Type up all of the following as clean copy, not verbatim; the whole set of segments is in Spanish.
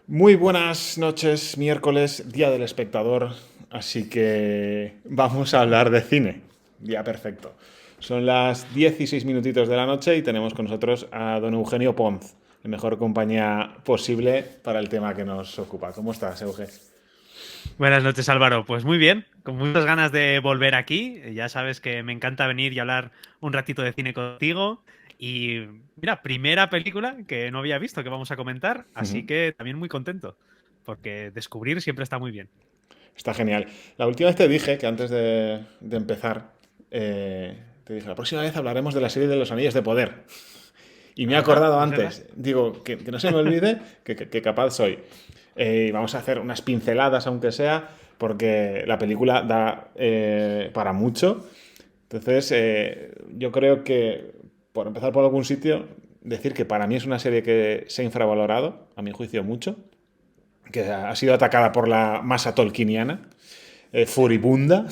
Muy buenas noches, miércoles, Día del Espectador, así que vamos a hablar de cine. Día perfecto. Son las 16 minutitos de la noche y tenemos con nosotros a don Eugenio Ponz, la mejor compañía posible para el tema que nos ocupa. ¿Cómo estás, Euge? Buenas noches, Álvaro. Pues muy bien, con muchas ganas de volver aquí. Ya sabes que me encanta venir y hablar un ratito de cine contigo. Y mira, primera película que no había visto que vamos a comentar, así Ujú. que también muy contento, porque descubrir siempre está muy bien. Está genial. La última vez te dije que antes de empezar, te dije, la próxima vez hablaremos de la serie de los Anillos de Poder. Y me he Ajá, acordado es verdad. antes, digo, que no se me olvide que capaz soy. Vamos a hacer unas pinceladas, aunque sea, porque la película da para mucho. Entonces, yo creo que, por empezar por algún sitio, decir que para mí es una serie que se ha infravalorado, a mi juicio mucho, que ha sido atacada por la masa tolkieniana, furibunda,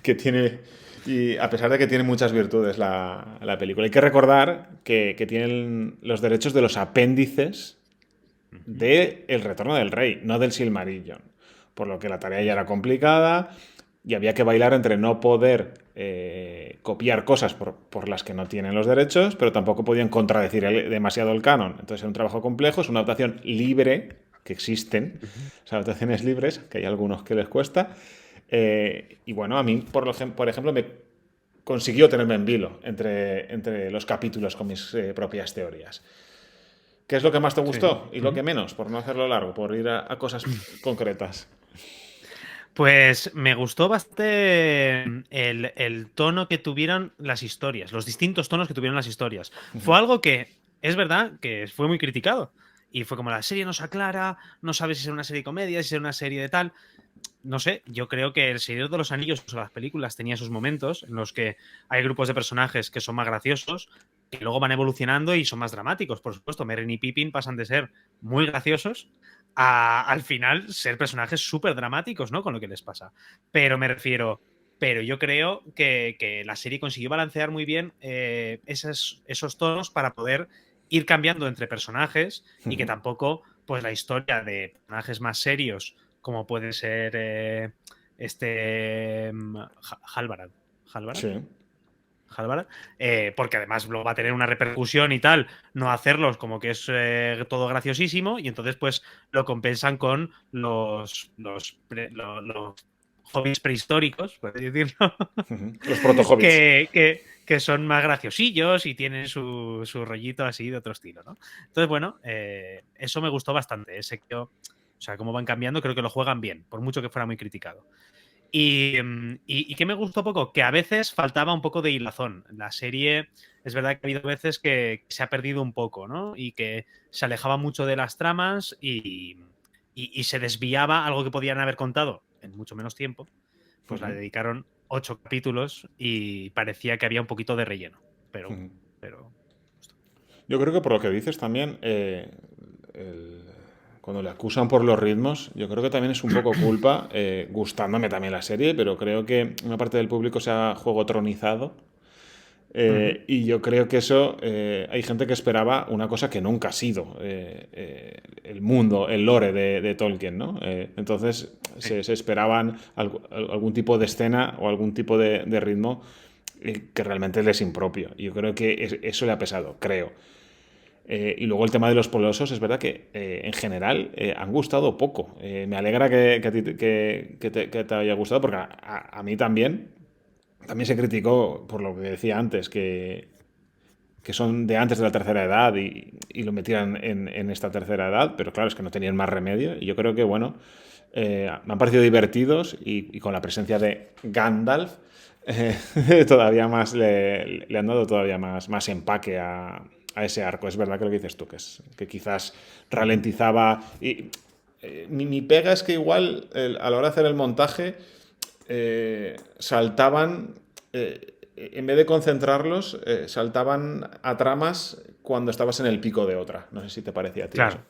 que tiene, y a pesar de que tiene muchas virtudes la película. Hay que recordar que tienen los derechos de los apéndices Ujú. de El Retorno del Rey, no del Silmarillion. Por lo que la tarea ya era complicada y había que bailar entre no poder copiar cosas por las que no tienen los derechos, pero tampoco podían contradecir demasiado el canon. Entonces era un trabajo complejo, es una adaptación libre, que existen, Ujú. o sea, adaptaciones libres, que hay algunos que les cuesta. Y bueno, a mí, por ejemplo, me consiguió tenerme en vilo entre los capítulos con mis propias teorías. ¿Qué es lo que más te Sí. gustó y lo que Ujú. menos? Por no hacerlo largo, por ir a cosas concretas. Pues me gustó bastante el tono que tuvieron las historias, los distintos tonos que tuvieron las historias. Fue algo que es verdad que fue muy criticado. Y fue como la serie no se aclara, no sabes si es una serie de comedia, si es una serie de tal. No sé, yo creo que El Señor de los Anillos o las películas tenía sus momentos en los que hay grupos de personajes que son más graciosos, que luego van evolucionando y son más dramáticos. Por supuesto, Merry y Pippin pasan de ser muy graciosos a al final ser personajes súper dramáticos, ¿no? Con lo que les pasa. Pero me refiero, pero yo creo que la serie consiguió balancear muy bien esos tonos para poder ir cambiando entre personajes y que tampoco, pues la historia de personajes más serios como puede ser Halvarad. ¿Halvarad? Sí. Halvarad. Porque además luego va a tener una repercusión y tal, no hacerlos como que es todo graciosísimo, y entonces pues lo compensan con los hobbies prehistóricos, por así decirlo, Los proto-hobbits. que son más graciosillos y tienen su rollito así de otro estilo, ¿no? Entonces, bueno, eso me gustó bastante. Ese que, o sea, cómo van cambiando, creo que lo juegan bien, por mucho que fuera muy criticado. Y que me gustó poco, que a veces faltaba un poco de hilazón. La serie, es verdad que ha habido veces que se ha perdido un poco, ¿no? Y que se alejaba mucho de las tramas y se desviaba algo que podían haber contado en mucho menos tiempo, pues la dedicaron 8 capítulos y parecía que había un poquito de relleno. Pero Yo creo que por lo que dices también, cuando le acusan por los ritmos, yo creo que también es un poco culpa, gustándome también la serie, pero creo que una parte del público se ha juegotronizado. ujú, Y yo creo que eso, hay gente que esperaba una cosa que nunca ha sido el mundo, el lore de Tolkien, ¿no? Entonces sí. se esperaban algún tipo de escena o algún tipo de ritmo que realmente les impropio. Y yo creo que eso le ha pesado, creo. Y luego el tema de los polosos, es verdad que en general han gustado poco. Me alegra que, a ti que te haya gustado, porque a mí también. También se criticó, por lo que decía antes, que son de antes de la tercera edad y lo metieran en esta tercera edad, pero claro, es que no tenían más remedio. Y yo creo que, bueno, me han parecido divertidos y con la presencia de Gandalf, todavía más le han dado todavía más empaque a ese arco. Es verdad que lo que dices tú, que quizás Ujú. ralentizaba. Y mi pega es que igual a la hora de hacer el montaje saltaban, en vez de concentrarlos, saltaban a tramas cuando estabas en el pico de otra. No sé si te parecía a ti eso. Claro.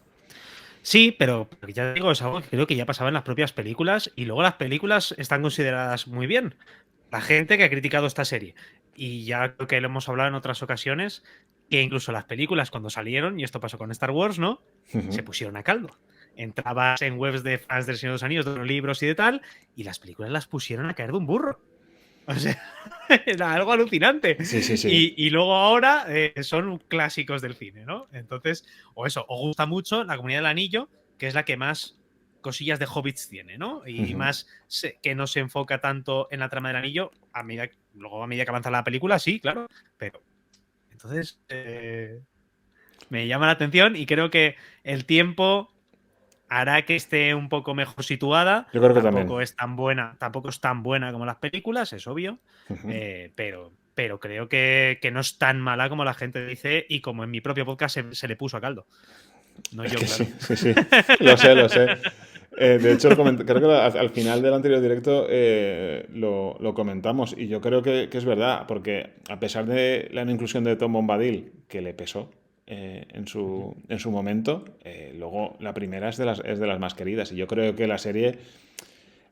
Sí, pero ya digo, es algo que creo que ya pasaba en las propias películas y luego las películas están consideradas muy bien. La gente que ha criticado esta serie. Y ya creo que lo hemos hablado en otras ocasiones, que incluso las películas cuando salieron, y esto pasó con Star Wars, ¿no? Se pusieron a caldo. entrabas en webs de fans del Señor de los Anillos, de los libros y de tal, y las películas las pusieron a caer de un burro. O sea, era algo alucinante. Sí, sí, sí. Y luego ahora son clásicos del cine, ¿no? Entonces, o gusta mucho La Comunidad del Anillo, que es la que más cosillas de hobbits tiene, ¿no? Y más que no se enfoca tanto en la trama del anillo, luego a medida que avanza la película, sí, claro, pero entonces me llama la atención y creo que el tiempo hará que esté un poco mejor situada. Yo creo que Tampoco también. es tan buena como las películas, es obvio, pero creo que no es tan mala como la gente dice y como en mi propio podcast se le puso a caldo. No Es yo, que claro. sí, sí, sí. Lo sé, lo sé. De hecho, creo que al final del anterior directo lo comentamos y yo creo que es verdad, porque a pesar de la no inclusión de Tom Bombadil, que le pesó en su momento, luego la primera es de las más queridas y yo creo que la serie,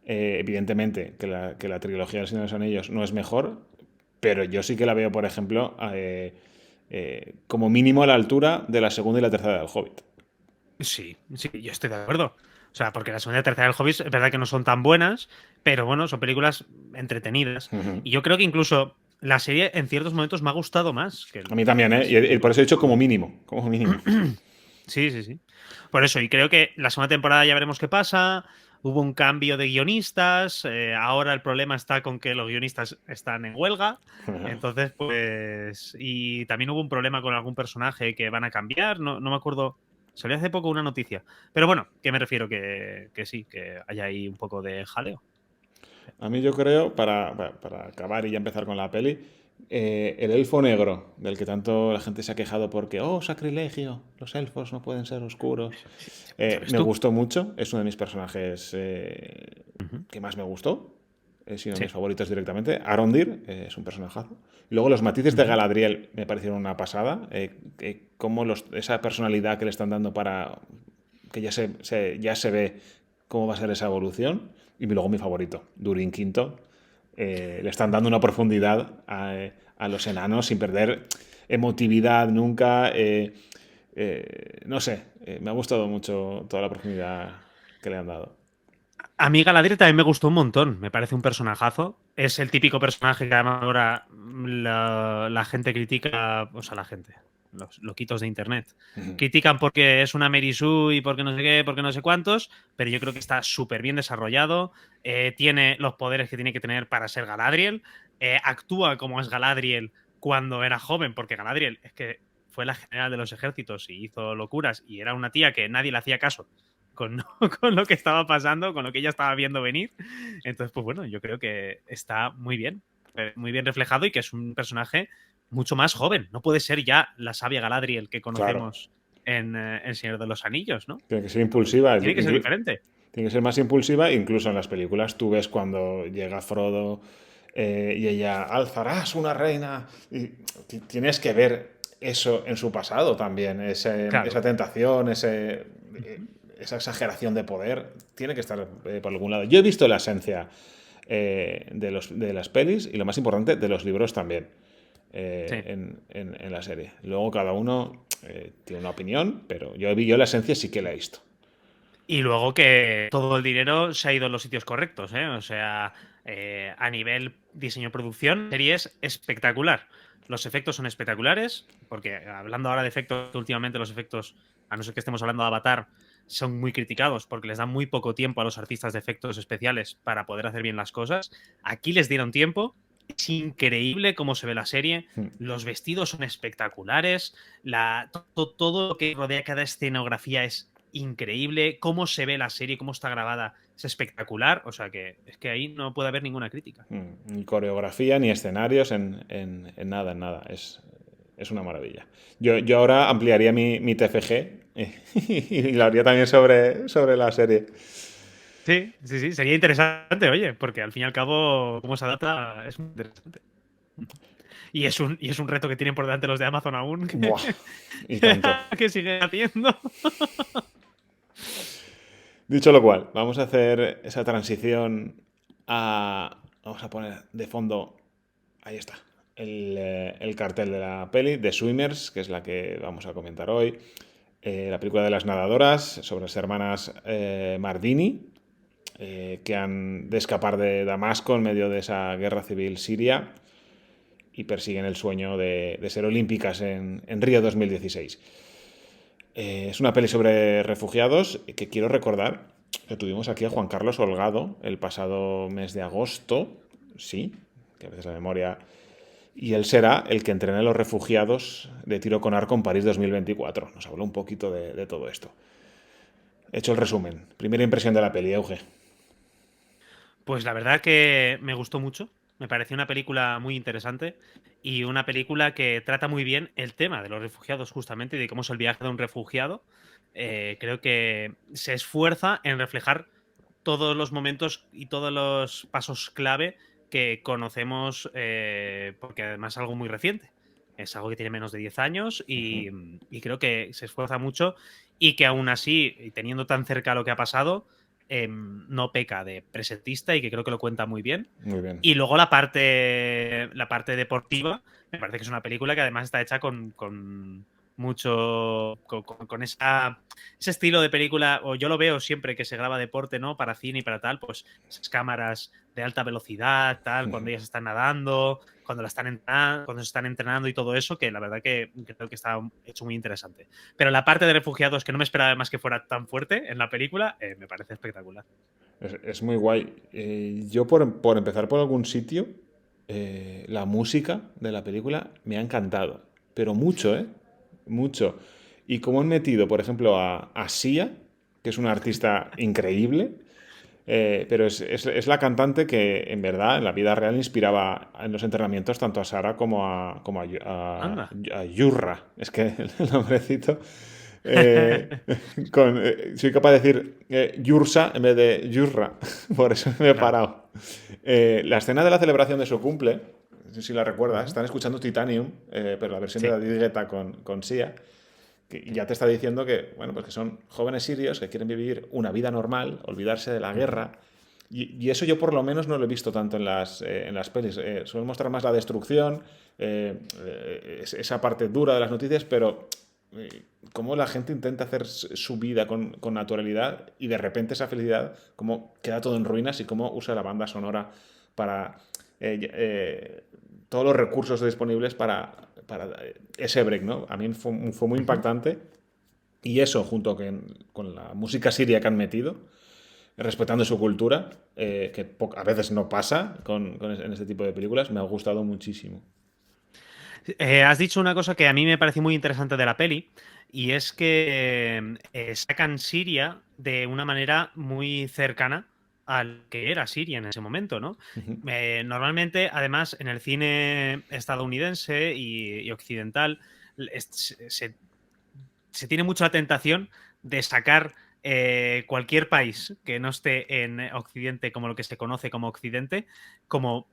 evidentemente, que la trilogía del Señor de los Anillos no es mejor, pero yo sí que la veo, por ejemplo, como mínimo a la altura de la segunda y la tercera del Hobbit. Sí, sí, yo estoy de acuerdo. O sea, porque la segunda y tercera del Hobbit es verdad que no son tan buenas, pero bueno, son películas entretenidas. Ujú. Y yo creo que incluso la serie en ciertos momentos me ha gustado más que, A mí que también, la ¿eh? Y serie por eso he dicho como Hobbit. mínimo, como mínimo. Sí, sí, sí. Por eso, y creo que la segunda temporada ya veremos qué pasa. Hubo un cambio de guionistas. Ahora el problema está con que los guionistas están en huelga. Entonces, pues. Y también hubo un problema con algún personaje que van a cambiar. No me acuerdo. Salió hace poco una noticia. Pero bueno, que me refiero que sí, que hay ahí un poco de jaleo. A mí yo creo, para acabar y ya empezar con la peli, el elfo negro, del que tanto la gente se ha quejado porque, oh, sacrilegio, los elfos no pueden ser oscuros. ¿Ya ves Me tú? gustó mucho, es uno de mis personajes Ujú. que más me gustó, es uno de Sí. mis favoritos directamente. Arondir es un personajazo. Y luego los matices de Ujú. Galadriel me parecieron una pasada, cómo esa personalidad que le están dando para que ya se ve cómo va a ser esa evolución. Y luego mi favorito, Durin Quinto. Le están dando una profundidad a los enanos sin perder emotividad nunca. No sé, me ha gustado mucho toda la profundidad que le han dado. A mí Galadriel también me gustó un montón. Me parece un personajazo. Es el típico personaje que además ahora la gente critica, o sea, la gente, los loquitos de internet, critican porque es una Mary Sue y porque no sé qué, porque no sé cuántos, pero yo creo que está súper bien desarrollado. Tiene los poderes que tiene que tener para ser Galadriel. Actúa como es Galadriel cuando era joven, porque Galadriel es que fue la general de los ejércitos y hizo locuras y era una tía que nadie le hacía caso con, con lo que estaba pasando, con lo que ella estaba viendo venir. Entonces, pues bueno, yo creo que está muy bien reflejado y que es un personaje mucho más joven. No puede ser ya la sabia Galadriel que Claro, conocemos en El Señor de los Anillos, ¿no? tiene que ser impulsiva. Tiene que ser diferente. Tiene que ser más impulsiva. Incluso en las películas tú ves cuando llega Frodo y ella, alzarás una reina. Y tienes que ver eso en su pasado también. Esa Claro. tentación, esa exageración de poder. Tiene que estar por algún lado. Yo he visto la esencia de las pelis y lo más importante, de los libros también. Sí. En la serie. Luego cada uno tiene una opinión, pero yo la esencia sí que la he visto. Y luego que todo el dinero se ha ido en los sitios correctos, ¿eh? O sea, a nivel diseño-producción, serie es espectacular. Los efectos son espectaculares, porque hablando ahora de efectos, últimamente los efectos, a no ser que estemos hablando de Avatar, son muy criticados porque les dan muy poco tiempo a los artistas de efectos especiales para poder hacer bien las cosas. Aquí les dieron tiempo. Es increíble cómo se ve la serie. Los vestidos son espectaculares. Todo lo que rodea cada escenografía es increíble. Cómo se ve la serie, cómo está grabada, es espectacular. O sea que es que ahí no puede haber ninguna crítica. Ni coreografía, ni escenarios, en nada, en nada. Es una maravilla. Yo ahora ampliaría mi TFG y lo haría también sobre la serie. Sí, sí, sí. Sería interesante, oye, porque al fin y al cabo, cómo se adapta es muy interesante. Y es un reto que tienen por delante los de Amazon aún, Buah, y tanto. que siguen haciendo. Dicho lo cual, vamos a hacer esa transición a... Vamos a poner de fondo... Ahí está. El cartel de la peli, de Swimmers, que es la que vamos a comentar hoy. la película de las nadadoras sobre las hermanas Mardini, que han de escapar de Damasco en medio de esa guerra civil siria y persiguen el sueño de ser olímpicas en Río 2016. Es una peli sobre refugiados que quiero recordar que tuvimos aquí a Juan Carlos Holgado el pasado mes de agosto, sí, que a veces la memoria... Y él será el que entrene a los refugiados de tiro con arco en París 2024. Nos habló un poquito de todo esto. He hecho el resumen. Primera impresión de la peli, Euge. Pues la verdad que me gustó mucho. Me pareció una película muy interesante y una película que trata muy bien el tema de los refugiados, justamente, y de cómo es el viaje de un refugiado. Creo que se esfuerza en reflejar todos los momentos y todos los pasos clave que conocemos, porque además es algo muy reciente. Es algo que tiene menos de 10 años y creo que se esfuerza mucho y que aún así, y teniendo tan cerca lo que ha pasado, no peca de presentista y que creo que lo cuenta muy bien. Muy bien. Y luego la parte deportiva, me parece que es una película que además está hecha con mucho. Con ese estilo de película, o yo lo veo siempre que se graba deporte, ¿no? Para cine y para tal, pues esas cámaras de alta velocidad, tal, cuando ellas están nadando, cuando se están entrenando y todo eso, que la verdad que creo que está hecho muy interesante. Pero la parte de refugiados, que no me esperaba más que fuera tan fuerte en la película, me parece espectacular. Es muy guay. Yo por empezar por algún sitio, la música de la película me ha encantado. Pero mucho, ¿eh? Mucho. Y como han metido, por ejemplo, a Sia, que es una artista increíble, pero es la cantante que en verdad en la vida real inspiraba en los entrenamientos tanto a Sara Anda. a Yurra. Es que el nombrecito... soy capaz de decir Yursa en vez de Yurra, por eso me he Claro. parado. La escena de la celebración de su cumple, no sé si la recuerdas, Ujú. están escuchando Titanium, pero la versión de Sí. David Guetta con Sia, que Sí. ya te está diciendo que, bueno, pues que son jóvenes sirios que quieren vivir una vida normal, olvidarse de la Ujú. guerra. Y eso yo por lo menos no lo he visto tanto en las pelis. Suelen mostrar más la destrucción, esa parte dura de las noticias, pero cómo la gente intenta hacer su vida con naturalidad y de repente esa felicidad, cómo queda todo en ruinas y cómo usa la banda sonora para todos los recursos disponibles para ese break, ¿no? A mí fue muy Ujú. impactante y eso, junto con la música siria que han metido, respetando su cultura, que a veces no pasa en este tipo de películas, me ha gustado muchísimo. Has dicho una cosa que a mí me pareció muy interesante de la peli, y es que sacan Siria de una manera muy cercana al que era Siria en ese momento, ¿no? Ujú. Normalmente, además, en el cine estadounidense y occidental, se se tiene mucha tentación de sacar cualquier país que no esté en Occidente como lo que se conoce como Occidente, como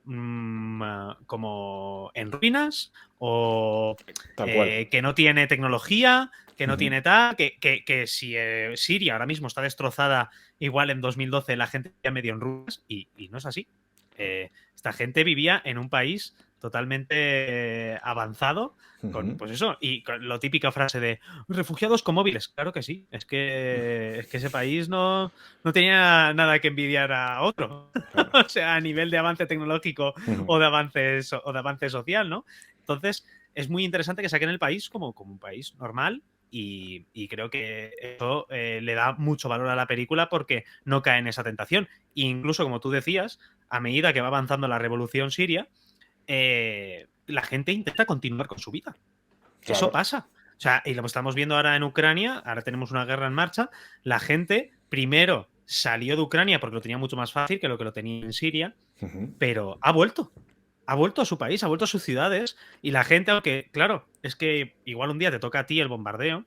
en ruinas o Tal cual. que no tiene tecnología, que no Ujú. tiene tal, que si Siria ahora mismo está destrozada, igual en 2012 la gente ya medio en ruinas y no es así. Esta gente vivía en un país totalmente avanzado con, Ujú. pues eso, y con la típica frase de refugiados con móviles. Claro que sí, es que ese país no tenía nada que envidiar a otro, Claro. o sea, a nivel de avance tecnológico Ujú. o de avance social, ¿no? Entonces, es muy interesante que saquen el país como un país normal y creo que eso le da mucho valor a la película porque no cae en esa tentación. E incluso, como tú decías, a medida que va avanzando la revolución siria, la gente intenta continuar con su vida. Eso Claro. pasa. O sea, y lo estamos viendo ahora en Ucrania, ahora tenemos una guerra en marcha. La gente primero salió de Ucrania porque lo tenía mucho más fácil que lo tenía en Siria, Ujú. pero ha vuelto. Ha vuelto a su país, ha vuelto a sus ciudades. Y la gente, aunque, claro, es que igual un día te toca a ti el bombardeo,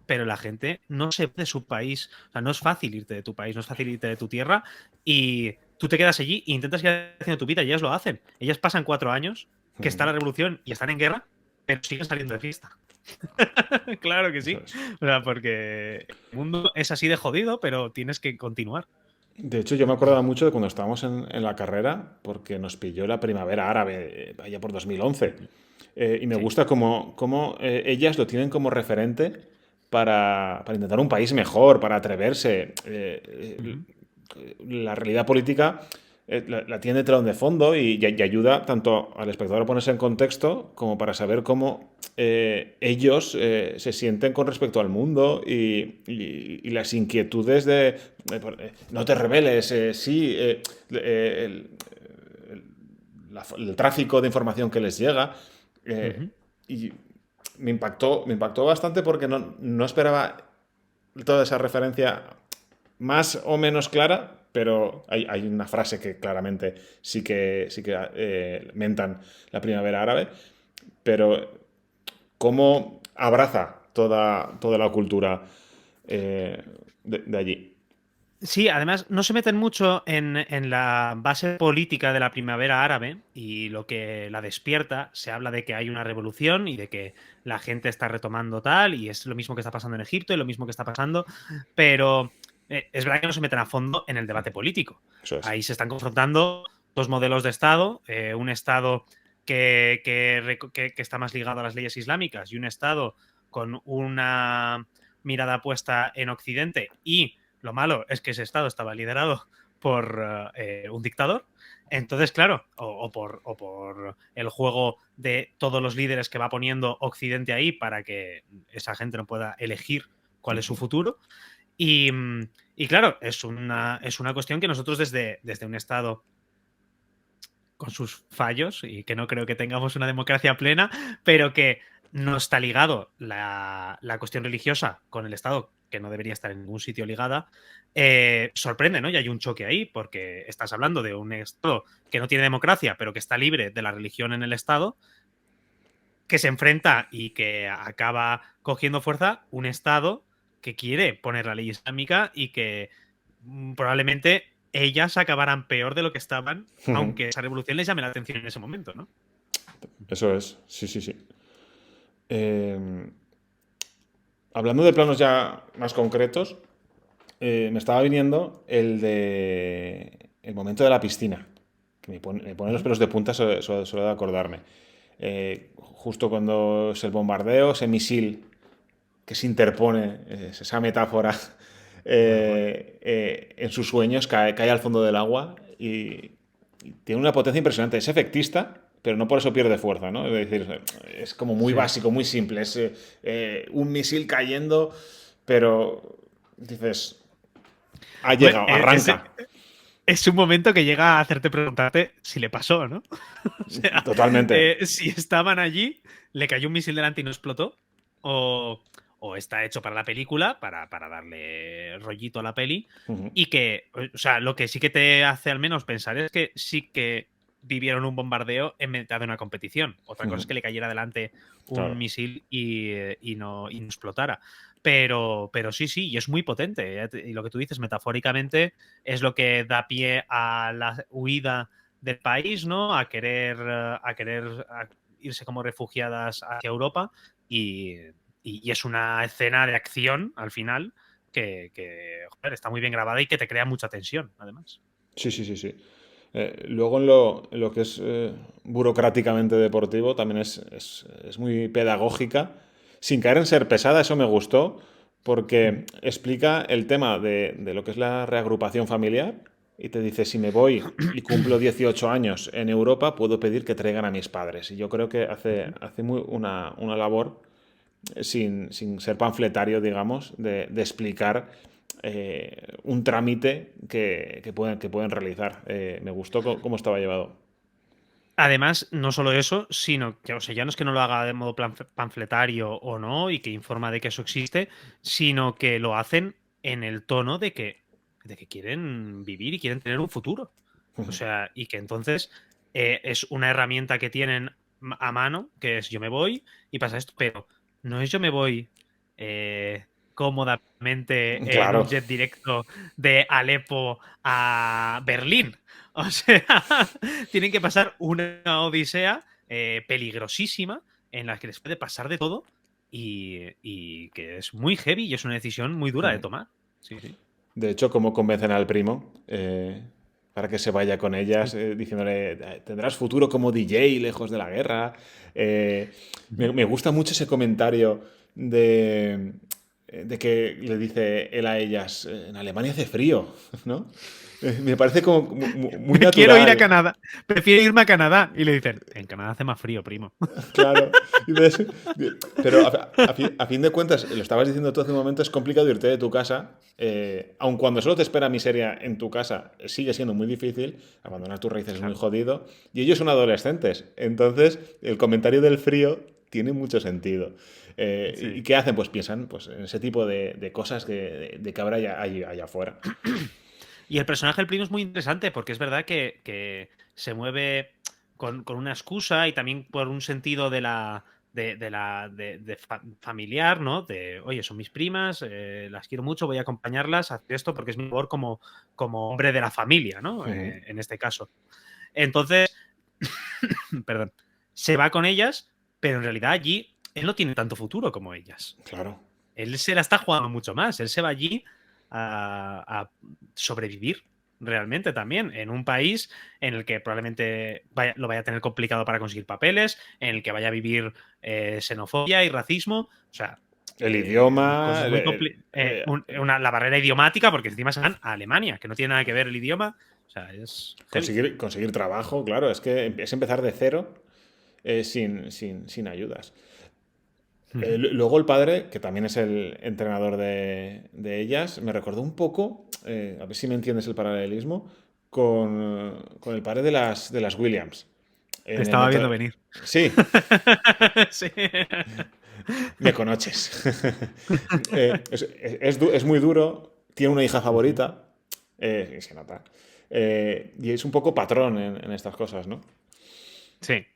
pero la gente no se va de su país. O sea, no es fácil irte de tu país, no es fácil irte de tu tierra. Y tú te quedas allí e intentas seguir haciendo tu vida y ellas lo hacen. Ellas pasan 4 años que está Ujú. la revolución y están en guerra, pero siguen saliendo de fiesta. Claro que Eso sí. es. O sea, porque el mundo es así de jodido, pero tienes que continuar. De hecho, yo me acordaba mucho de cuando estábamos en la carrera, porque nos pilló la primavera árabe, allá por 2011. Y me Sí. gusta cómo ellas lo tienen como referente para intentar un país mejor, para atreverse. Ujú. La realidad política la tiene de telón de fondo y ayuda tanto al espectador a ponerse en contexto como para saber cómo ellos se sienten con respecto al mundo y las inquietudes no te rebeles, sí, el tráfico de información que les llega. Ujú. Y me impactó bastante porque no esperaba toda esa referencia más o menos clara, pero hay una frase que claramente sí que mentan la primavera árabe, pero cómo abraza toda la cultura de allí. Sí, además no se meten mucho en la base política de la primavera árabe y lo que la despierta. Se habla de que hay una revolución y de que la gente está retomando tal, y es lo mismo que está pasando en Egipto y lo mismo que está pasando, pero es verdad que no se meten a fondo en el debate político. Eso es. Ahí se están confrontando dos modelos de Estado, un Estado que está más ligado a las leyes islámicas y un Estado con una mirada puesta en Occidente. Y lo malo es que ese Estado estaba liderado por un dictador. Entonces, claro, o por el juego de todos los líderes que va poniendo Occidente ahí para que esa gente no pueda elegir cuál es su futuro. Y, y claro, es una cuestión que nosotros desde un Estado con sus fallos y que no creo que tengamos una democracia plena, pero que no está ligado la cuestión religiosa con el Estado, que no debería estar en ningún sitio ligada, sorprende, ¿no? Y hay un choque ahí, porque estás hablando de un Estado que no tiene democracia, pero que está libre de la religión en el Estado, que se enfrenta y que acaba cogiendo fuerza un Estado que quiere poner la ley islámica y que probablemente ellas acabarán peor de lo que estaban, aunque esa revolución les llame la atención en ese momento, ¿no? Eso es, sí, sí, sí. Eh, Hablando de planos ya más concretos, me estaba viniendo el momento de la piscina, que me pone los Ujú. pelos de punta solo de acordarme. Justo cuando es el bombardeo, ese misil que se interpone, esa metáfora, Bueno, bueno. en sus sueños cae al fondo del agua y tiene una potencia impresionante. Es efectista, pero no por eso pierde fuerza, ¿no? Es decir, es como muy Sí. básico, muy simple. Es un misil cayendo, pero dices, ha Hombre, llegado, arranca. es un momento que llega a hacerte preguntarte si le pasó, ¿no? O sea, Totalmente. si estaban allí, le cayó un misil delante y no explotó, o, o está hecho para la película, para darle rollito a la peli, Ujú. y que, o sea, lo que sí que te hace al menos pensar es que sí que vivieron un bombardeo en mitad de una competición. Otra cosa Ujú. es que le cayera delante un Claro. misil y no explotara. Pero sí, sí, y es muy potente. Y lo que tú dices, metafóricamente, es lo que da pie a la huida del país, ¿no? A querer irse como refugiadas hacia Europa. Y es una escena de acción al final que, joder, está muy bien grabada y que te crea mucha tensión, además. Sí, sí, sí, sí. Luego en lo que es burocráticamente deportivo también es muy pedagógica, sin caer en ser pesada, eso me gustó, Ujú. porque explica el tema de lo que es la reagrupación familiar y te dice, si me voy y cumplo 18 años en Europa, puedo pedir que traigan a mis padres. Y yo creo que hace, Ujú. hace una labor sin ser panfletario, digamos, de explicar un trámite que pueden realizar. Me gustó cómo estaba llevado. Además, no solo eso, sino que, o sea, ya no es que no lo haga de modo panfletario o no, y que informa de que eso existe, sino que lo hacen en el tono de que quieren vivir y quieren tener un futuro. O sea, y que entonces es una herramienta que tienen a mano, que es yo me voy y pasa esto, pero no es yo me voy cómodamente en Claro. un jet directo de Alepo a Berlín. O sea, tienen que pasar una odisea peligrosísima en la que les puede pasar de todo y que es muy heavy y es una decisión muy dura de tomar. Sí, sí. De hecho, cómo convencen al primo para que se vaya con ellas, Sí. diciéndole, tendrás futuro como DJ lejos de la guerra. Me gusta mucho ese comentario de de que le dice él a ellas, en Alemania hace frío, ¿no? Me parece como muy Me quiero ir a natural. Canadá. Prefiero irme a Canadá. Y le dicen, en Canadá hace más frío, primo. Claro. Pero a fin de cuentas, lo estabas diciendo tú hace un momento, es complicado irte de tu casa. Aun cuando solo te espera miseria en tu casa, sigue siendo muy difícil. Abandonar tus raíces es muy Claro. jodido. Y ellos son adolescentes. Entonces, el comentario del frío tiene mucho sentido. ¿Y Sí. qué hacen? Pues piensan pues, en ese tipo de cosas de que habrá allá afuera. Y el personaje del primo es muy interesante porque es verdad que se mueve con una excusa y también por un sentido de familiar, ¿no? De, oye, son mis primas, las quiero mucho, voy a acompañarlas a hacer esto porque es mi labor como hombre de la familia, ¿no? Ujú. En este caso. Entonces, perdón, se va con ellas, pero en realidad allí él no tiene tanto futuro como ellas. Claro. Él se la está jugando mucho más. Él se va allí a sobrevivir realmente también en un país en el que probablemente lo vaya a tener complicado para conseguir papeles, en el que vaya a vivir xenofobia y racismo. O sea, El idioma, cosas muy complicadas. La barrera idiomática, porque encima se van a Alemania, que no tiene nada que ver el idioma. O sea, es heavy. conseguir trabajo, claro, es que es empezar de cero sin ayudas. Ujú. Luego el padre, que también es el entrenador de ellas, me recordó un poco, a ver si me entiendes el paralelismo, con el padre de las Williams. Te En el estaba metro. viendo venir. Sí, Sí. me conoces. Es muy duro, tiene una hija favorita, y se nota. Y es un poco patrón en estas cosas, ¿no? Sí.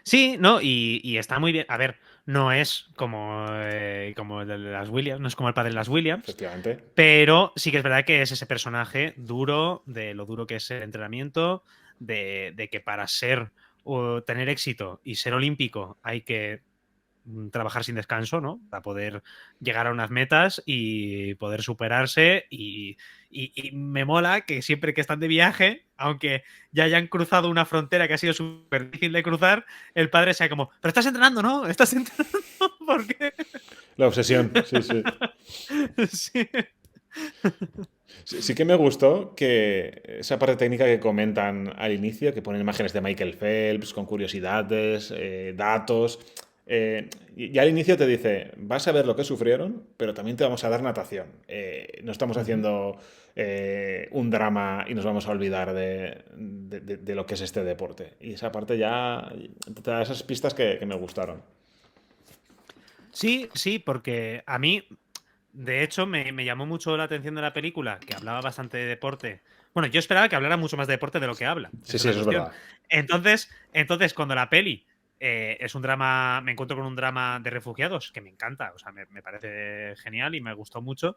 Sí, no, y está muy bien. A ver, no es como el de las Williams, no es como el padre de las Williams, Efectivamente. pero sí que es verdad que es ese personaje duro, de lo duro que es el entrenamiento, de que para ser o tener éxito y ser olímpico hay que trabajar sin descanso, ¿no? Para poder llegar a unas metas y poder superarse. Y me mola que siempre que están de viaje, aunque ya hayan cruzado una frontera que ha sido súper difícil de cruzar, el padre sea como, pero estás entrenando, ¿no? Estás entrenando, ¿por qué? La obsesión, sí, sí. Sí. Sí que me gustó que esa parte técnica que comentan al inicio, que ponen imágenes de Michael Phelps con curiosidades, datos. Y al inicio te dice, vas a ver lo que sufrieron, pero también te vamos a dar natación. No estamos Ujú. haciendo un drama y nos vamos a olvidar de lo que es este deporte. Y esa parte ya te da esas pistas que me gustaron. Sí, sí, porque a mí, de hecho, me llamó mucho la atención de la película, que hablaba bastante de deporte. Bueno, yo esperaba que hablara mucho más de deporte de lo que habla. Sí, Esa es sí, la eso es cuestión. verdad. Entonces cuando la peli es un drama, me encuentro con un drama de refugiados, que me encanta, o sea, me parece genial y me gustó mucho.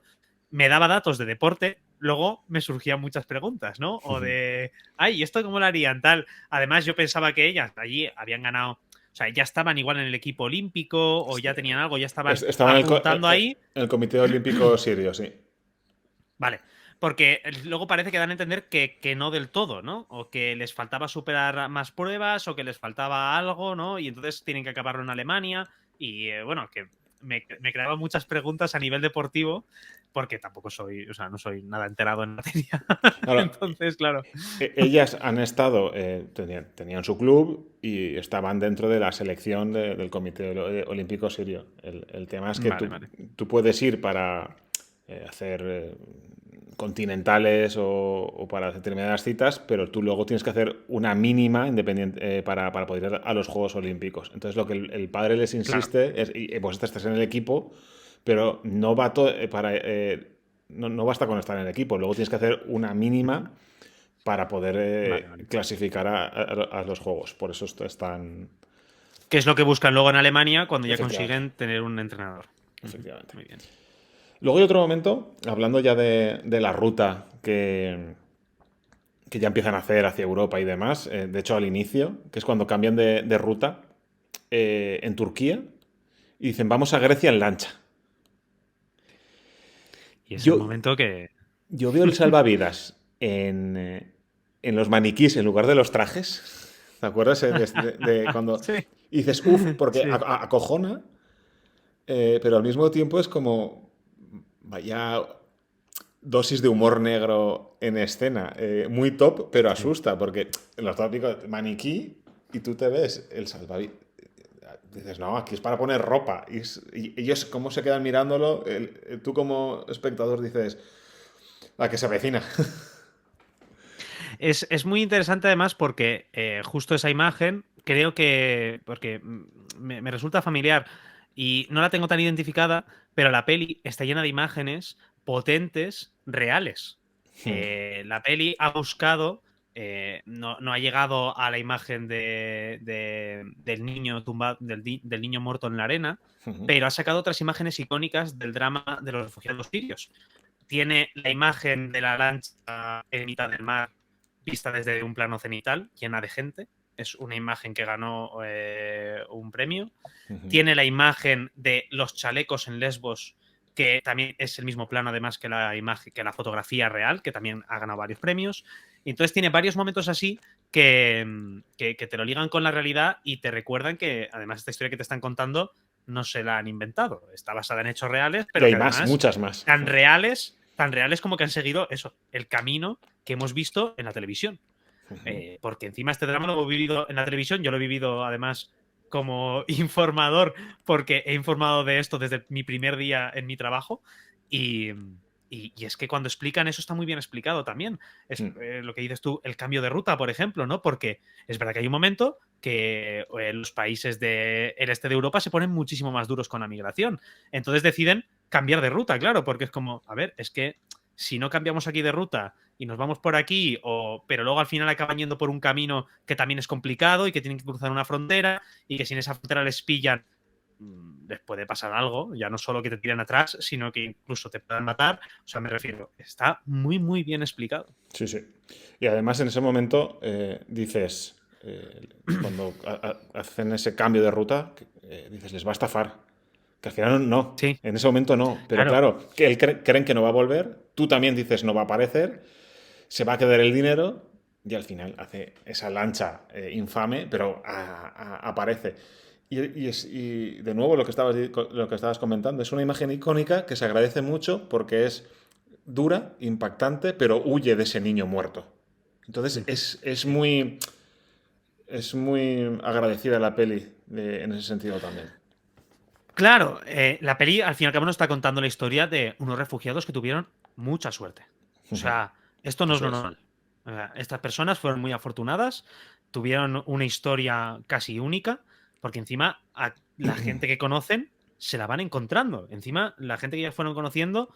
Me daba datos de deporte, luego me surgían muchas preguntas, ¿no? O de, ay, ¿esto cómo lo harían? Tal. Además, yo pensaba que ellas allí habían ganado, o sea, ya estaban igual en el equipo olímpico o ya tenían algo, ya estaban Estaba apuntando ahí. en el Comité Olímpico Sirio, sí. Vale, porque luego parece que dan a entender que no del todo, ¿no? O que les faltaba superar más pruebas o que les faltaba algo, ¿no? Y entonces tienen que acabarlo en Alemania. Y bueno, que me creaba muchas preguntas a nivel deportivo, porque tampoco soy, o sea, no soy nada enterado en materia. Ahora, Entonces, claro. ellas han estado, tenían su club y estaban dentro de la selección del Comité Olímpico Sirio. El tema es que Vale, tú, vale. tú puedes ir para hacer continentales o para determinadas citas, pero tú luego tienes que hacer una mínima independiente para poder ir a los Juegos Olímpicos. Entonces lo que el padre les Claro. insiste es, vosotros estás en el equipo, pero no va no basta con estar en el equipo, luego tienes que hacer una Ujú. mínima para poder Vale, vale. clasificar a los juegos. Por eso esto es tan... ¿Qué es lo que buscan luego en Alemania cuando ya Efectivamente, consiguen tener un entrenador? Ujú. efectivamente. Muy bien. Luego hay otro momento, hablando ya de la ruta que ya empiezan a hacer hacia Europa y demás, de hecho al inicio, que es cuando cambian de ruta en Turquía y dicen vamos a Grecia en lancha. Y es el Yo, momento que. yo veo el salvavidas en los maniquís en lugar de los trajes. ¿Te acuerdas? De cuando Sí, y dices, uff, porque sí. acojona, pero al mismo tiempo es como, vaya dosis de humor negro en escena. Muy top, pero Sí. asusta, porque los tópicos maniquí y tú te ves el salvavidas. Dices, no, aquí es para poner ropa. Y ellos, cómo se quedan mirándolo, tú como espectador dices, la que se avecina. Es muy interesante además porque justo esa imagen creo que, porque me resulta familiar y no la tengo tan identificada, pero la peli está llena de imágenes potentes, reales. La peli ha buscado, no ha llegado a la imagen del niño tumbado, del niño muerto en la arena, pero ha sacado otras imágenes icónicas del drama de los refugiados sirios. Tiene la imagen de la lancha en mitad del mar vista desde un plano cenital, llena de gente. Es una imagen que ganó un premio. Tiene la imagen de los chalecos en Lesbos, que también es el mismo plano, además, que la imagen, que la fotografía real, que también ha ganado varios premios. Y entonces tiene varios momentos así que te lo ligan con la realidad y te recuerdan que, además, esta historia que te están contando no se la han inventado. Está basada en hechos reales, Y pero hay que más, además muchas más. tan reales como que han seguido eso, el camino que hemos visto en la televisión. Porque encima este drama lo he vivido en la televisión, yo lo he vivido además como informador, porque he informado de esto desde mi primer día en mi trabajo. Y es que cuando explican eso está muy bien explicado también. Es lo que dices tú, el cambio de ruta, por ejemplo, ¿no? Porque es verdad que hay un momento que los países del este de Europa se ponen muchísimo más duros con la migración. Entonces deciden cambiar de ruta, claro, porque es como, a ver, es que si no cambiamos aquí de ruta y nos vamos por aquí, pero luego al final acaban yendo por un camino que también es complicado y que tienen que cruzar una frontera y que si en esa frontera les pillan, les puede pasar algo, ya no solo que te tiren atrás, sino que incluso te puedan matar. O sea, me refiero, está muy, muy bien explicado. Sí, sí. Y además en ese momento dices, cuando hacen ese cambio de ruta, dices, les va a estafar. Que al final no, Sí, en ese momento no. Pero claro. claro, que creen que no va a volver, tú también dices no va a aparecer, se va a quedar el dinero y al final hace esa lancha infame, pero aparece. Y de nuevo lo que estabas comentando, es una imagen icónica que se agradece mucho porque es dura, impactante, pero huye de ese niño muerto. Entonces es muy agradecida la peli en ese sentido también. Claro, la peli al fin y al cabo nos está contando la historia de unos refugiados que tuvieron mucha suerte. O sea, esto no es Eso lo es. normal. Estas personas fueron muy afortunadas, tuvieron una historia casi única, porque encima a la gente que conocen se la van encontrando. Encima, la gente que ya fueron conociendo,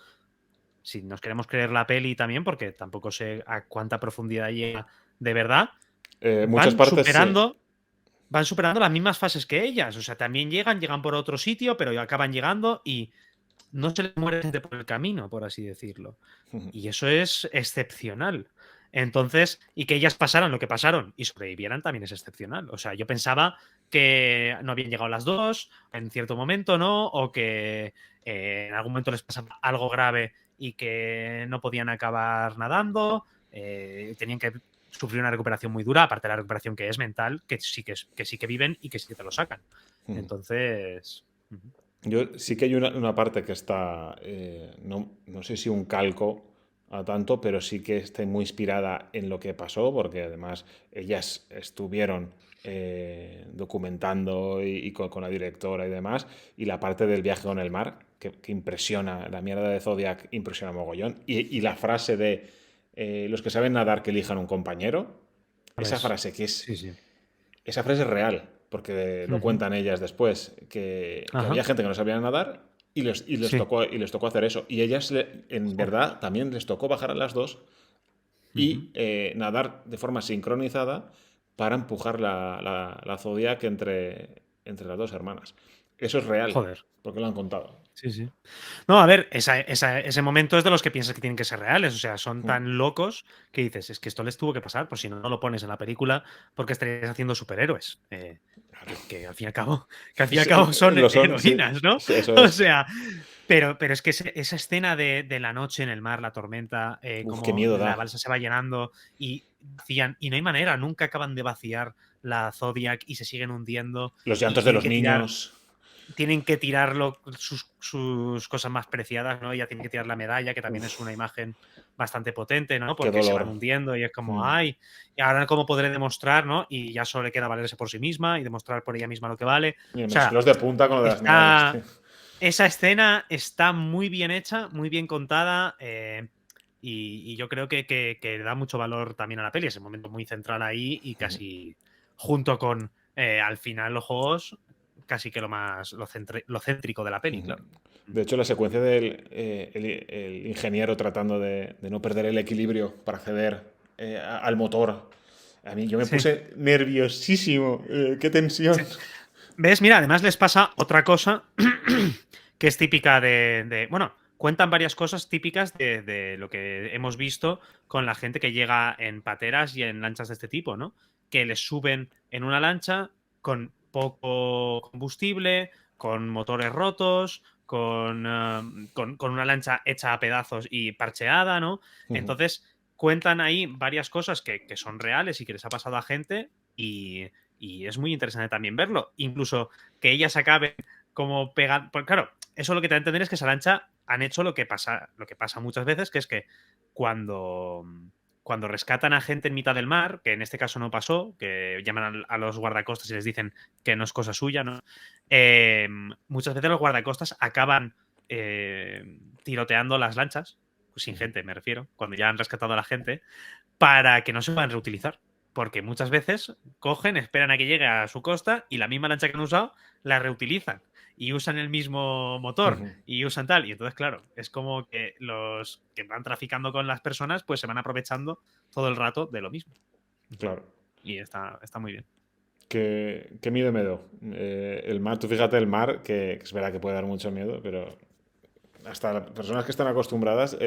si nos queremos creer la peli también, porque tampoco sé a cuánta profundidad llega de verdad, Muchas van partes sí. superando van superando las mismas fases que ellas. O sea, también llegan por otro sitio, pero acaban llegando y no se les muere gente por el camino, por así decirlo. Y eso es excepcional. Entonces, y que ellas pasaran lo que pasaron y sobrevivieran también es excepcional. O sea, yo pensaba que no habían llegado las dos en cierto momento, ¿no? O que en algún momento les pasaba algo grave y que no podían acabar nadando. Tenían que sufrir una recuperación muy dura, aparte de la recuperación que es mental, que sí que viven y que sí que te lo sacan. Entonces. Yo sí que hay una parte que está, no sé si un calco a tanto, pero sí que está muy inspirada en lo que pasó, porque además ellas estuvieron documentando y con la directora y demás, y la parte del viaje con el mar, que impresiona, la mierda de Zodiac impresiona mogollón, y la frase de los que saben nadar que elijan un compañero, esa ¿Sabes? frase que es Sí, sí. esa frase es real, porque lo Ujú. cuentan ellas después, que Ajá. había gente que no sabía nadar Sí. y les tocó hacer eso. Y ellas, en Joder. verdad, también les tocó bajar a las dos Ujú. y nadar de forma sincronizada para empujar la Zodiac entre las dos hermanas. Eso es real, Joder. porque lo han contado. Sí, sí. No, a ver, ese momento es de los que piensas que tienen que ser reales. O sea, son Mm. tan locos que dices, es que esto les tuvo que pasar, pues si no, no lo pones en la película, porque estarías haciendo superhéroes. Que al fin y al cabo, que al fin y al cabo son Lo son, sí. heroínas, ¿no? Eso O es. sea, pero es que esa escena de la noche en el mar, la tormenta, Uf, qué como miedo la da. balsa se va llenando y vacían, y no hay manera, nunca acaban de vaciar la Zodiac y se siguen hundiendo Los y llantos de tienen los que tirar niños. tienen que tirarlo sus cosas más preciadas, ¿no? Ella tiene que tirar la medalla, que también es una imagen bastante potente, ¿no? Qué Porque se van dolor. hundiendo y es como, ay, y ahora cómo podré demostrar, ¿no? Y ya solo le queda valerse por sí misma y demostrar por ella misma lo que vale. Y O los sea, pelos de punta con lo de las medallas, tío. esa escena está muy bien hecha, muy bien contada. Y yo creo que da mucho valor también a la peli. Es un momento muy central ahí y casi junto con al final los juegos, casi que lo céntrico de la peli, claro. De hecho, la secuencia del el ingeniero tratando de no perder el equilibrio para acceder al motor. A mí yo me Sí. puse nerviosísimo. ¡Qué tensión! Sí. ¿Ves? Mira, además les pasa otra cosa que es típica bueno, cuentan varias cosas típicas de lo que hemos visto con la gente que llega en pateras y en lanchas de este tipo, ¿no? Que les suben en una lancha con poco combustible, con motores rotos, con una lancha hecha a pedazos y parcheada, ¿no? Entonces, cuentan ahí varias cosas que son reales y que les ha pasado a gente y es muy interesante también verlo. Incluso que ellas acaben como pegando. Pues claro, eso lo que te da a entender es que esa lancha han hecho lo que pasa muchas veces, que es que cuando, cuando rescatan a gente en mitad del mar, que en este caso no pasó, que llaman a los guardacostas y les dicen que no es cosa suya, ¿no? Muchas veces los guardacostas acaban tiroteando las lanchas, pues sin gente me refiero, cuando ya han rescatado a la gente, para que no se puedan reutilizar. Porque muchas veces cogen, esperan a que llegue a su costa y la misma lancha que han usado la reutilizan. Y usan el mismo motor y usan tal. Y entonces, claro, es como que los que van traficando con las personas pues se van aprovechando todo el rato de lo mismo. Claro. Y está muy bien. Qué miedo me dio. El mar, tú fíjate el mar, que es verdad que puede dar mucho miedo, pero hasta las personas que están acostumbradas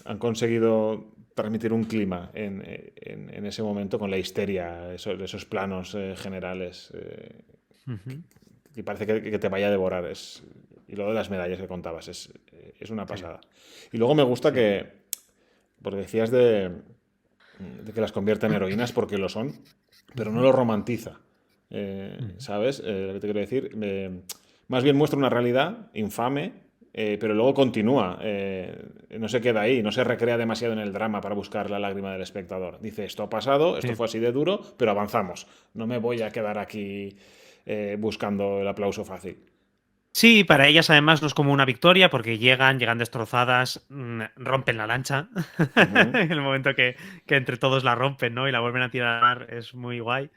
han conseguido transmitir un clima en ese momento con la histeria, esos planos generales, y parece que te vaya a devorar. Y lo de las medallas que contabas, es una Sí, pasada. Y luego me gusta sí. porque decías de que las convierte en heroínas, porque lo son, pero no lo romantiza. ¿Sabes? Lo que te quiero decir. Más bien muestra una realidad infame, pero luego continúa. No se queda ahí, no se recrea demasiado en el drama para buscar la lágrima del espectador. Dice, esto ha pasado, esto Sí. fue así de duro, pero avanzamos. No me voy a quedar aquí buscando el aplauso fácil. Sí, para ellas además no es como una victoria porque llegan destrozadas, rompen la lancha. Ujú. En el momento que entre todos la rompen, ¿no? Y la vuelven a tirar es muy guay.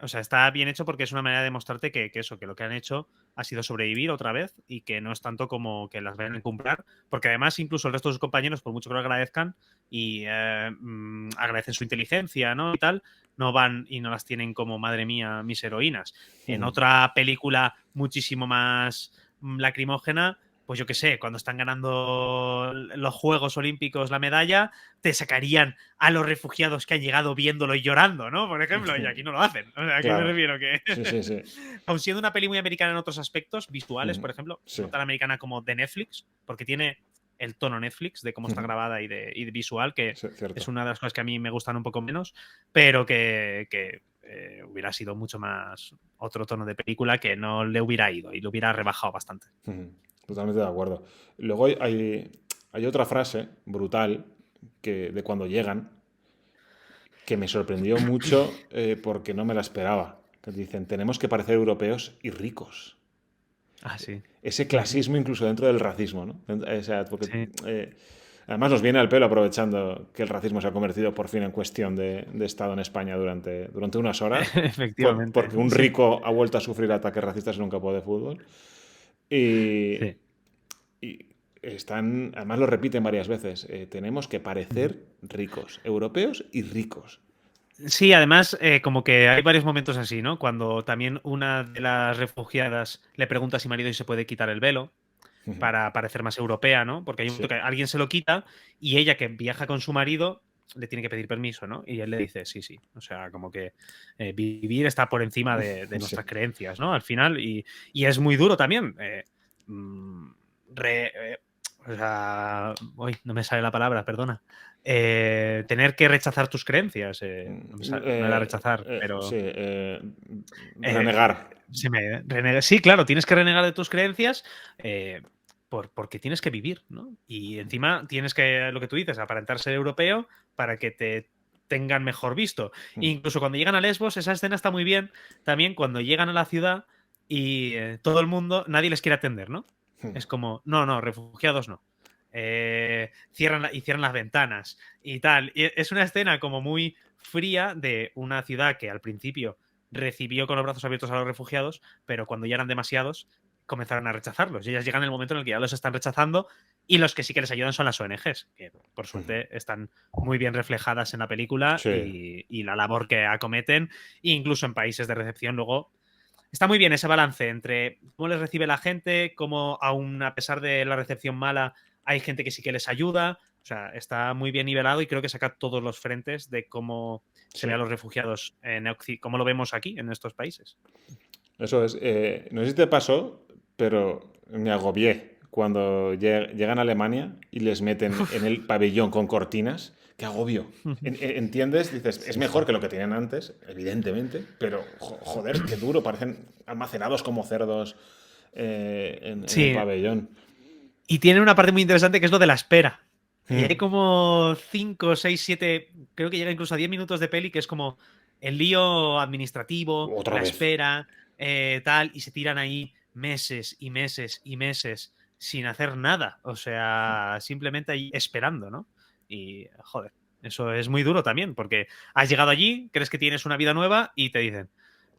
O sea, está bien hecho porque es una manera de demostrarte que lo que han hecho ha sido sobrevivir otra vez y que no es tanto como que las vayan a comprar, porque además incluso el resto de sus compañeros, por mucho que lo agradezcan y agradecen su inteligencia, ¿no? Y tal, no van y no las tienen como, madre mía, mis heroínas. En otra película muchísimo más lacrimógena, pues yo qué sé, cuando están ganando los Juegos Olímpicos la medalla, te sacarían a los refugiados que han llegado viéndolo y llorando, ¿no? Por ejemplo, y aquí no lo hacen. O sea, aquí me Claro. refiero que, Sí, sí, sí. aun siendo una peli muy americana en otros aspectos, visuales, por ejemplo, Sí, no tan americana como de Netflix, porque tiene el tono Netflix de cómo está grabada y de visual, que sí, cierto. es una de las cosas que a mí me gustan un poco menos, pero que hubiera sido mucho más otro tono de película que no le hubiera ido y lo hubiera rebajado bastante. Totalmente de acuerdo. Luego hay otra frase brutal de cuando llegan que me sorprendió mucho porque no me la esperaba. Que dicen, tenemos que parecer europeos y ricos. Ah, sí. Ese clasismo incluso dentro del racismo, ¿no? O sea, porque Sí, además nos viene al pelo aprovechando que el racismo se ha convertido por fin en cuestión de Estado en España durante unas horas, efectivamente. porque un Sí. rico ha vuelto a sufrir ataques racistas en un campo de fútbol. Y, Sí. y además lo repiten varias veces, tenemos que parecer ricos, europeos y ricos. Sí, además, como que hay varios momentos así, ¿no? Cuando también una de las refugiadas le pregunta a su marido si se puede quitar el velo para parecer más europea, ¿no? Porque hay un Sí, momento que alguien se lo quita y ella que viaja con su marido le tiene que pedir permiso, ¿no? Y él le dice, sí, sí. O sea, como que vivir está por encima de sí. nuestras creencias, ¿no? Al final, y es muy duro también. Mm, re- eh, O sea, uy, no me sale la palabra, perdona. Tener que rechazar tus creencias. No era rechazar, Sí, pero. eh, renegar. Sí, claro, tienes que renegar de tus creencias porque tienes que vivir, ¿no? Y encima tienes que, lo que tú dices, aparentar ser europeo para que te tengan mejor visto. Incluso cuando llegan a Lesbos, esa escena está muy bien. También cuando llegan a la ciudad y todo el mundo, nadie les quiere atender, ¿no? Es como, no, no, refugiados no. Cierran las ventanas y tal. Y es una escena como muy fría de una ciudad que al principio recibió con los brazos abiertos a los refugiados, pero cuando ya eran demasiados, comenzaron a rechazarlos. Y ellas llegan en el momento en el que ya los están rechazando y los que sí que les ayudan son las ONGs, que por suerte están muy bien reflejadas en la película Sí. y la labor que acometen, e incluso en países de recepción luego. Está muy bien ese balance entre cómo les recibe la gente, cómo aún a pesar de la recepción mala hay gente que sí que les ayuda. O sea, está muy bien nivelado y creo que saca todos los frentes de cómo se ve a Sí. los refugiados cómo lo vemos aquí, en estos países. Eso es. No sé si te pasó, pero me agobié cuando llegan a Alemania y les meten en el pabellón con cortinas. ¡Qué agobio! ¿Entiendes? Dices, es Sí, mejor sí. que lo que tenían antes, evidentemente, pero joder, qué duro, parecen almacenados como cerdos en el Sí, pabellón. y tiene una parte muy interesante que es lo de la espera. Y hay Mm. como 5, 6, 7, creo que llega incluso a 10 minutos de peli que es como el lío administrativo, Otra la vez. espera, tal, y se tiran ahí meses y meses y meses sin hacer nada. O sea, simplemente ahí esperando, ¿no? Y, joder, eso es muy duro también, porque has llegado allí, crees que tienes una vida nueva y te dicen,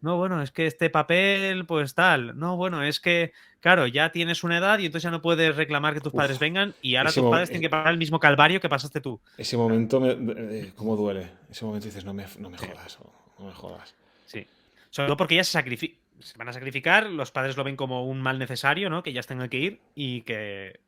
no, bueno, es que este papel, pues tal, no, bueno, es que claro, ya tienes una edad y entonces ya no puedes reclamar que tus padres Uf, vengan y ahora ese, tus mo- padres tienen que pagar el mismo calvario que pasaste tú. O ese sea, momento, cómo duele. Ese momento dices, no me sí, jodas, no me jodas. sí. Sobre todo porque ya se van a sacrificar, los padres lo ven como un mal necesario, ¿no? Que ellas tengan que ir y que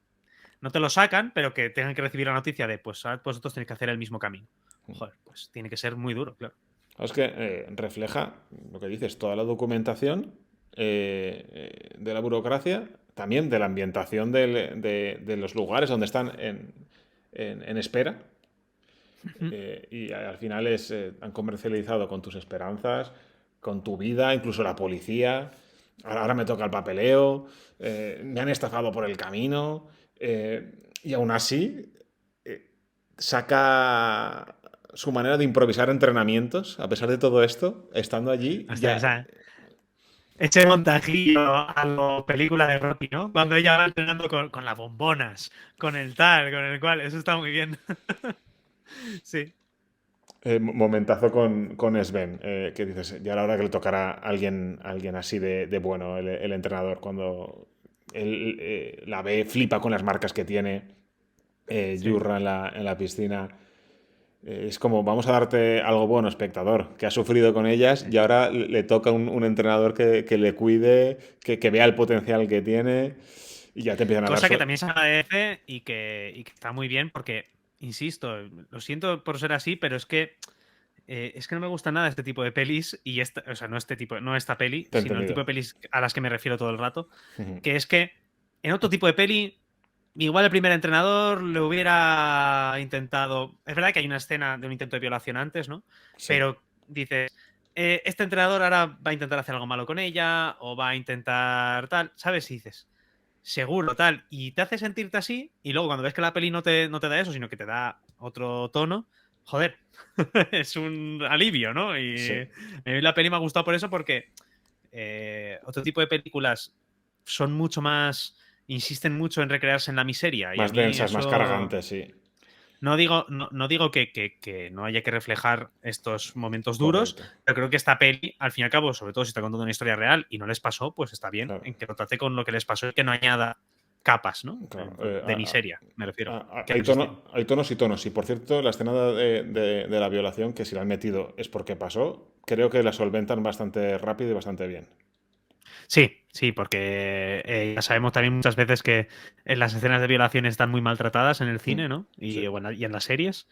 no te lo sacan, pero que tengan que recibir la noticia de, pues ahora vosotros tenéis que hacer el mismo camino. Joder, pues tiene que ser muy duro, claro. Es que refleja lo que dices, toda la documentación de la burocracia, también de la ambientación de los lugares donde están en espera. Y al final han comercializado con tus esperanzas, con tu vida, incluso la policía. Ahora me toca el papeleo, me han estafado por el camino. Y aún así, eh, saca su manera de improvisar entrenamientos, a pesar de todo esto, estando allí, Hasta ya. ese montajillo a la película de Rocky, ¿no? Cuando ella va entrenando con las bombonas, con el tal, con el cual, eso está muy bien. Sí. Momentazo con Sven, que dices, ya la hora que le tocará a alguien así de bueno, el entrenador, cuando él la ve, flipa con las marcas que tiene, Sí. Yurra en la piscina. Es como, vamos a darte algo bueno, espectador, que ha sufrido con ellas Sí. y ahora le toca un entrenador que le cuide, que vea el potencial que tiene y ya te empiezan a dar Cosa que su... también se agradece y que está muy bien porque, insisto, lo siento por ser así, pero es que no me gusta nada este tipo de pelis y esta, o sea, no este tipo, no esta peli, Te he sino el entendido. tipo de pelis a las que me refiero todo el rato, Ujú. que es que en otro tipo de peli, igual el primer entrenador le hubiera intentado, es verdad que hay una escena de un intento de violación antes, ¿no? Sí, Pero dices, este entrenador ahora va a intentar hacer algo malo con ella o va a intentar tal, ¿sabes? Y dices, seguro, tal, y te hace sentirte así, y luego cuando ves que la peli no te da eso, sino que te da otro tono, joder, es un alivio, ¿no? sí. Y a mí la peli me ha gustado por eso, porque otro tipo de películas son mucho más, insisten mucho en recrearse en la miseria, y a Más mí densas, más eso. cargantes, sí. No digo que no haya que reflejar estos momentos duros, Correcto. pero creo que esta peli, al fin y al cabo, sobre todo si está contando una historia real y no les pasó, pues está bien Claro. en que lo trate con lo que les pasó y que no añada capas, ¿no? Claro, De miseria, me refiero, que no hay, existieron. hay tonos y tonos. Y por cierto, la escena de la violación, que si la han metido es porque pasó, creo que la solventan bastante rápido y bastante bien. Sí, sí, porque ya sabemos también muchas veces que en las escenas de violación están muy maltratadas en el Mm, cine, ¿no? sí, Bueno, y en las series.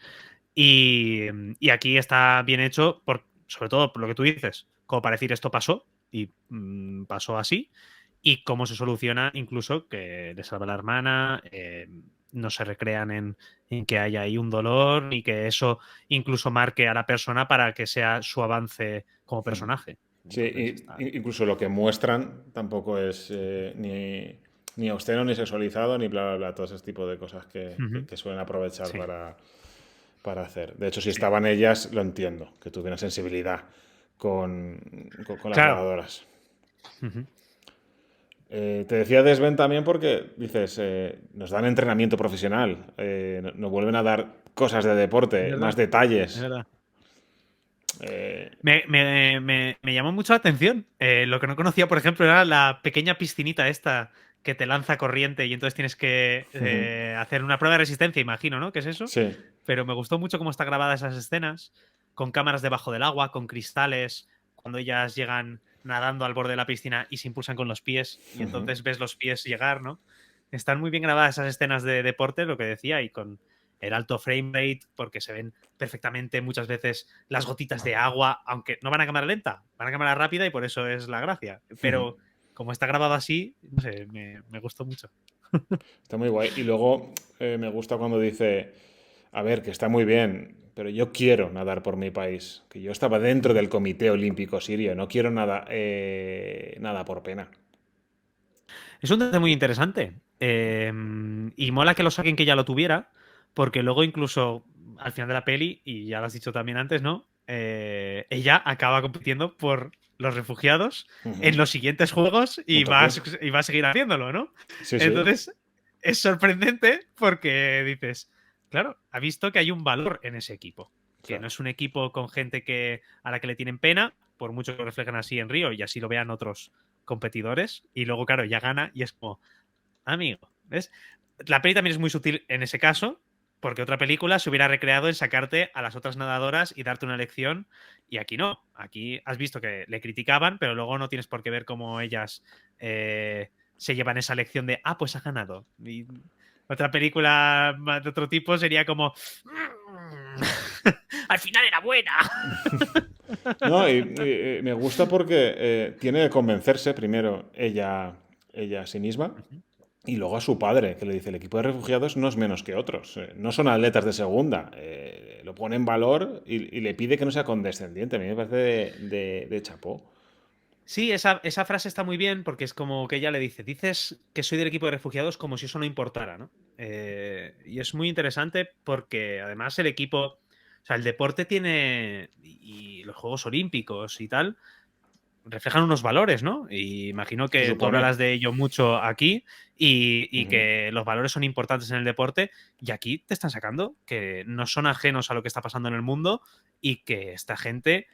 Y aquí está bien hecho, sobre todo por lo que tú dices, como para decir esto pasó y pasó así. y cómo se soluciona incluso que le salva la hermana, no se recrean en que haya ahí un dolor ni que eso incluso marque a la persona para que sea su avance como personaje. Sí, Entonces está... incluso lo que muestran tampoco es ni obsceno, ni sexualizado, ni bla, bla, bla, todo ese tipo de cosas Ujú. que suelen aprovechar Sí, para hacer. De hecho, si sí. estaban ellas, lo entiendo, que tuvieran sensibilidad con, con las Claro. nadadoras. Ujú. Te decía Desven también porque dices, nos dan entrenamiento profesional, nos vuelven a dar cosas de Es deporte, más verdad, es detalles. verdad. Eh, Me llamó mucho la atención. Lo que no conocía, por ejemplo, era la pequeña piscinita esta que te lanza corriente y entonces tienes que hacer una prueba de resistencia, imagino, ¿no? ¿Qué es eso? sí. Pero me gustó mucho cómo está grabada esas escenas, con cámaras debajo del agua, con cristales, cuando ellas llegan nadando al borde de la piscina y se impulsan con los pies y entonces ves los pies llegar, ¿no? Están muy bien grabadas esas escenas de deporte, lo que decía, y con el alto frame rate, porque se ven perfectamente muchas veces las gotitas de agua, aunque no van a cámara lenta, van a cámara rápida y por eso es la gracia. Pero como está grabado así, no sé, me gustó mucho. Está muy guay. Y luego me gusta cuando dice, a ver, que está muy bien, pero yo quiero nadar por mi país, que yo estaba dentro del Comité Olímpico Sirio, no quiero nada, nada por pena. Es un detalle muy interesante. Y mola que lo saquen que ya lo tuviera, porque luego incluso al final de la peli, y ya lo has dicho también antes, ¿no? Ella acaba compitiendo por los refugiados Ujú. en los siguientes juegos Un toque. y va a seguir haciéndolo, ¿no? Sí, sí. Entonces, es sorprendente porque dices, claro, ha visto que hay un valor en ese equipo, que no Claro. es un equipo con gente a la que le tienen pena, por mucho que lo reflejen así en Río y así lo vean otros competidores y luego, claro, ya gana y es como, amigo, ¿ves? La peli también es muy sutil en ese caso, porque otra película se hubiera recreado en sacarte a las otras nadadoras y darte una lección, y aquí no. Aquí has visto que le criticaban, pero luego no tienes por qué ver cómo ellas se llevan esa lección de, ah, pues ha ganado. Y otra película de otro tipo sería como, al final era buena. No, y me gusta porque tiene que convencerse primero ella a sí misma y luego a su padre, que le dice, el equipo de refugiados no es menos que otros, no son atletas de segunda, lo pone en valor y le pide que no sea condescendiente, a mí me parece de chapó. Sí, esa frase está muy bien porque es como que ella le dice, dices que soy del equipo de refugiados como si eso no importara, ¿no? Y es muy interesante porque además el equipo, o sea, el deporte tiene, y los Juegos Olímpicos y tal, reflejan unos valores, ¿no? Y imagino Se que tú supone. hablarás de ello mucho aquí y Ujú. que los valores son importantes en el deporte y aquí te están sacando que no son ajenos a lo que está pasando en el mundo y que esta gente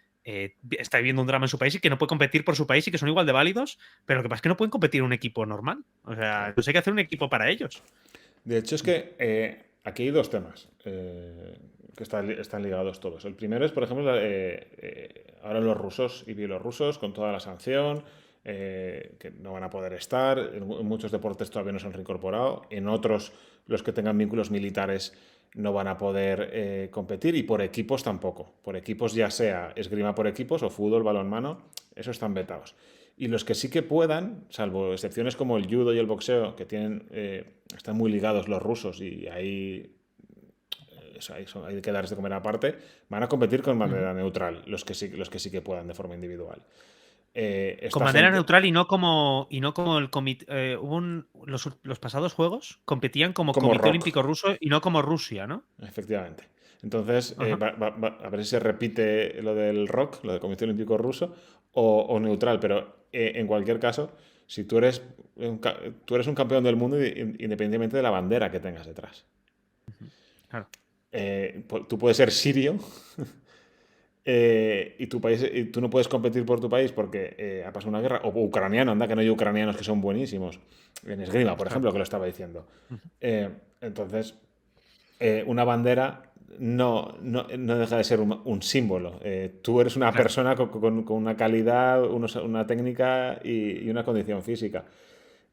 está viviendo un drama en su país y que no puede competir por su país y que son igual de válidos, pero lo que pasa es que no pueden competir en un equipo normal. O sea, Claro. pues hay que hacer un equipo para ellos. De hecho, es que aquí hay dos temas que están ligados todos. El primero es, por ejemplo, ahora los rusos y bielorrusos, con toda la sanción, que no van a poder estar. En muchos deportes todavía no se han reincorporado. En otros, los que tengan vínculos militares no van a poder competir y por equipos tampoco. Por equipos ya sea esgrima por equipos o fútbol, balonmano, esos están vetados. Y los que sí que puedan, salvo excepciones como el judo y el boxeo, que tienen, están muy ligados los rusos y ahí hay que darles de comer aparte, van a competir con Ujú. manera neutral, los que sí que puedan de forma individual. Con Esta manera gente, neutral y no como el comité. Los pasados juegos competían como como Comité rock, Olímpico Ruso y no como Rusia, ¿no? efectivamente. Entonces, Ajá. a ver si se repite lo del rock, lo del Comité Olímpico Ruso, o neutral, pero en cualquier caso, si tú eres un campeón del mundo independientemente de la bandera que tengas detrás. Claro. Tú puedes ser sirio y tu país y tú no puedes competir por tu país porque ha pasado una guerra, o ucraniano, anda que no hay ucranianos que son buenísimos, en esgrima, por Claro. ejemplo, que lo estaba diciendo. Ujú. Entonces, una bandera no deja de ser un símbolo. Tú eres una Claro. persona con una calidad, una técnica y una condición física.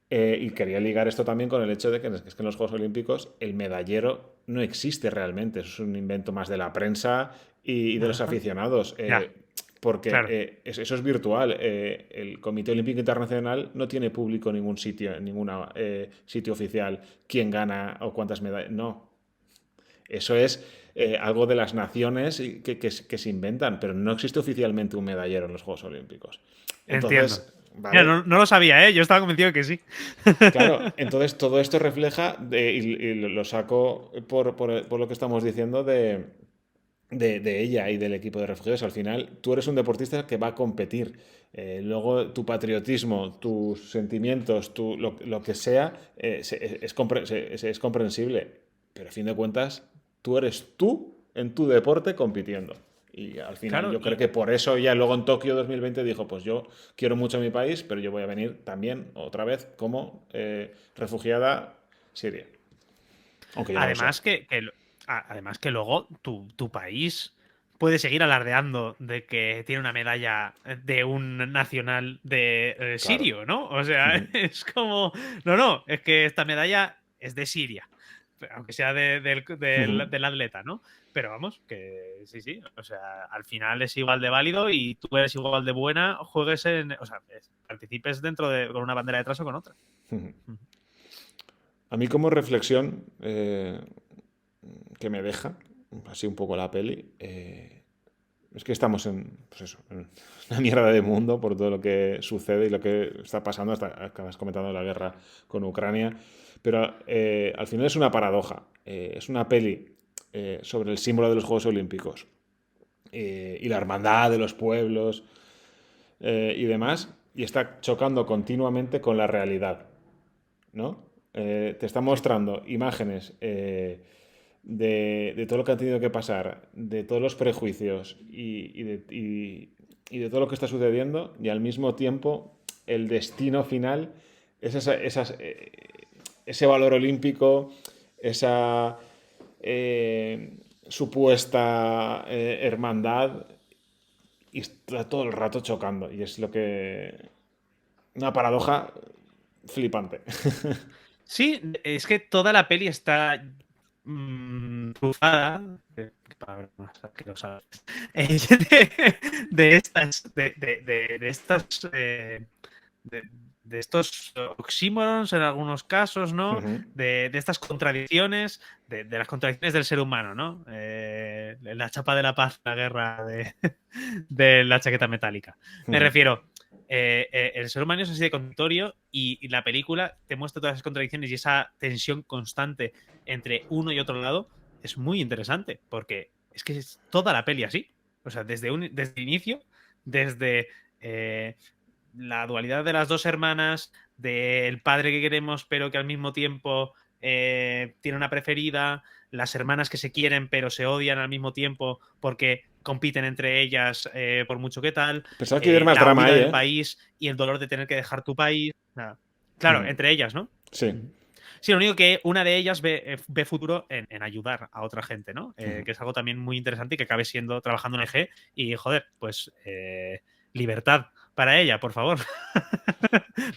Y quería ligar esto también con el hecho de que, es que en los Juegos Olímpicos el medallero no existe realmente, eso es un invento más de la prensa y de los Ajá. aficionados. Ya. porque Claro, eso es virtual. El Comité Olímpico Internacional no tiene público en ningún sitio, en ningún sitio oficial, quién gana o cuántas medallas. No, eso es algo de las naciones que se inventan, pero no existe oficialmente un medallero en los Juegos Olímpicos. entiendo. Entonces, Mira, ¿vale? no lo sabía, ¿eh? Yo estaba convencido que sí. Claro, entonces todo esto refleja, y lo saco por lo que estamos diciendo de ella y del equipo de refugiados. Al final, tú eres un deportista que va a competir. Luego, tu patriotismo, tus sentimientos, lo que sea, es comprensible. Pero a fin de cuentas, tú eres tú en tu deporte compitiendo. Y al final Claro, yo creo que por eso ya luego en Tokio 2020 dijo, pues yo quiero mucho a mi país, pero yo voy a venir también otra vez como refugiada siria. Aunque ya no lo sea. además que luego tu país puede seguir alardeando de que tiene una medalla de un nacional de Claro. sirio, ¿no? O sea, Ujú. es como, no, es que esta medalla es de Siria, aunque sea Ujú. del atleta, ¿no? Pero vamos, que sí, o sea, al final es igual de válido y tú eres igual de buena, juegues o sea, participes dentro con una bandera detrás o con otra. Ujú. A mí como reflexión que me deja, así un poco la peli, es que estamos en, pues eso, en una mierda de mundo por todo lo que sucede y lo que está pasando, hasta acabas comentando la guerra con Ucrania, pero al final es una paradoja. Es una peli sobre el símbolo de los Juegos Olímpicos y la hermandad de los pueblos y demás, y está chocando continuamente con la realidad, ¿no? Te está Sí. mostrando imágenes de todo lo que han tenido que pasar, de todos los prejuicios y de todo lo que está sucediendo, y al mismo tiempo el destino final es ese valor olímpico, esa supuesta hermandad, y está todo el rato chocando, y es lo que... Una paradoja flipante. Sí, es que toda la peli está trufada, qué palabra más asquerosa, de estas, de estas, de estos oxímorons en algunos casos, ¿no? Ujú, De estas contradicciones, de las contradicciones del ser humano, ¿no? La chapa de la paz, la guerra de la chaqueta metálica. Me ujú. refiero, el ser humano es así de contradictorio y la película te muestra todas esas contradicciones y esa tensión constante entre uno y otro lado es muy interesante porque es que es toda la peli así. O sea, desde el inicio, desde la dualidad de las dos hermanas, del padre que queremos pero que al mismo tiempo tiene una preferida, las hermanas que se quieren pero se odian al mismo tiempo porque compiten entre ellas por mucho que tal, Pensaba que iba a haber más la drama huida ahí, del ¿eh? país y el dolor de tener que dejar tu país. Nada. Claro, Ujú. entre ellas, ¿no? Sí. Ujú. Sí, lo único que una de ellas ve futuro en ayudar a otra gente, ¿no? Ujú. Que es algo también muy interesante y que acabe siendo trabajando en EG y, joder, pues libertad para ella, por favor.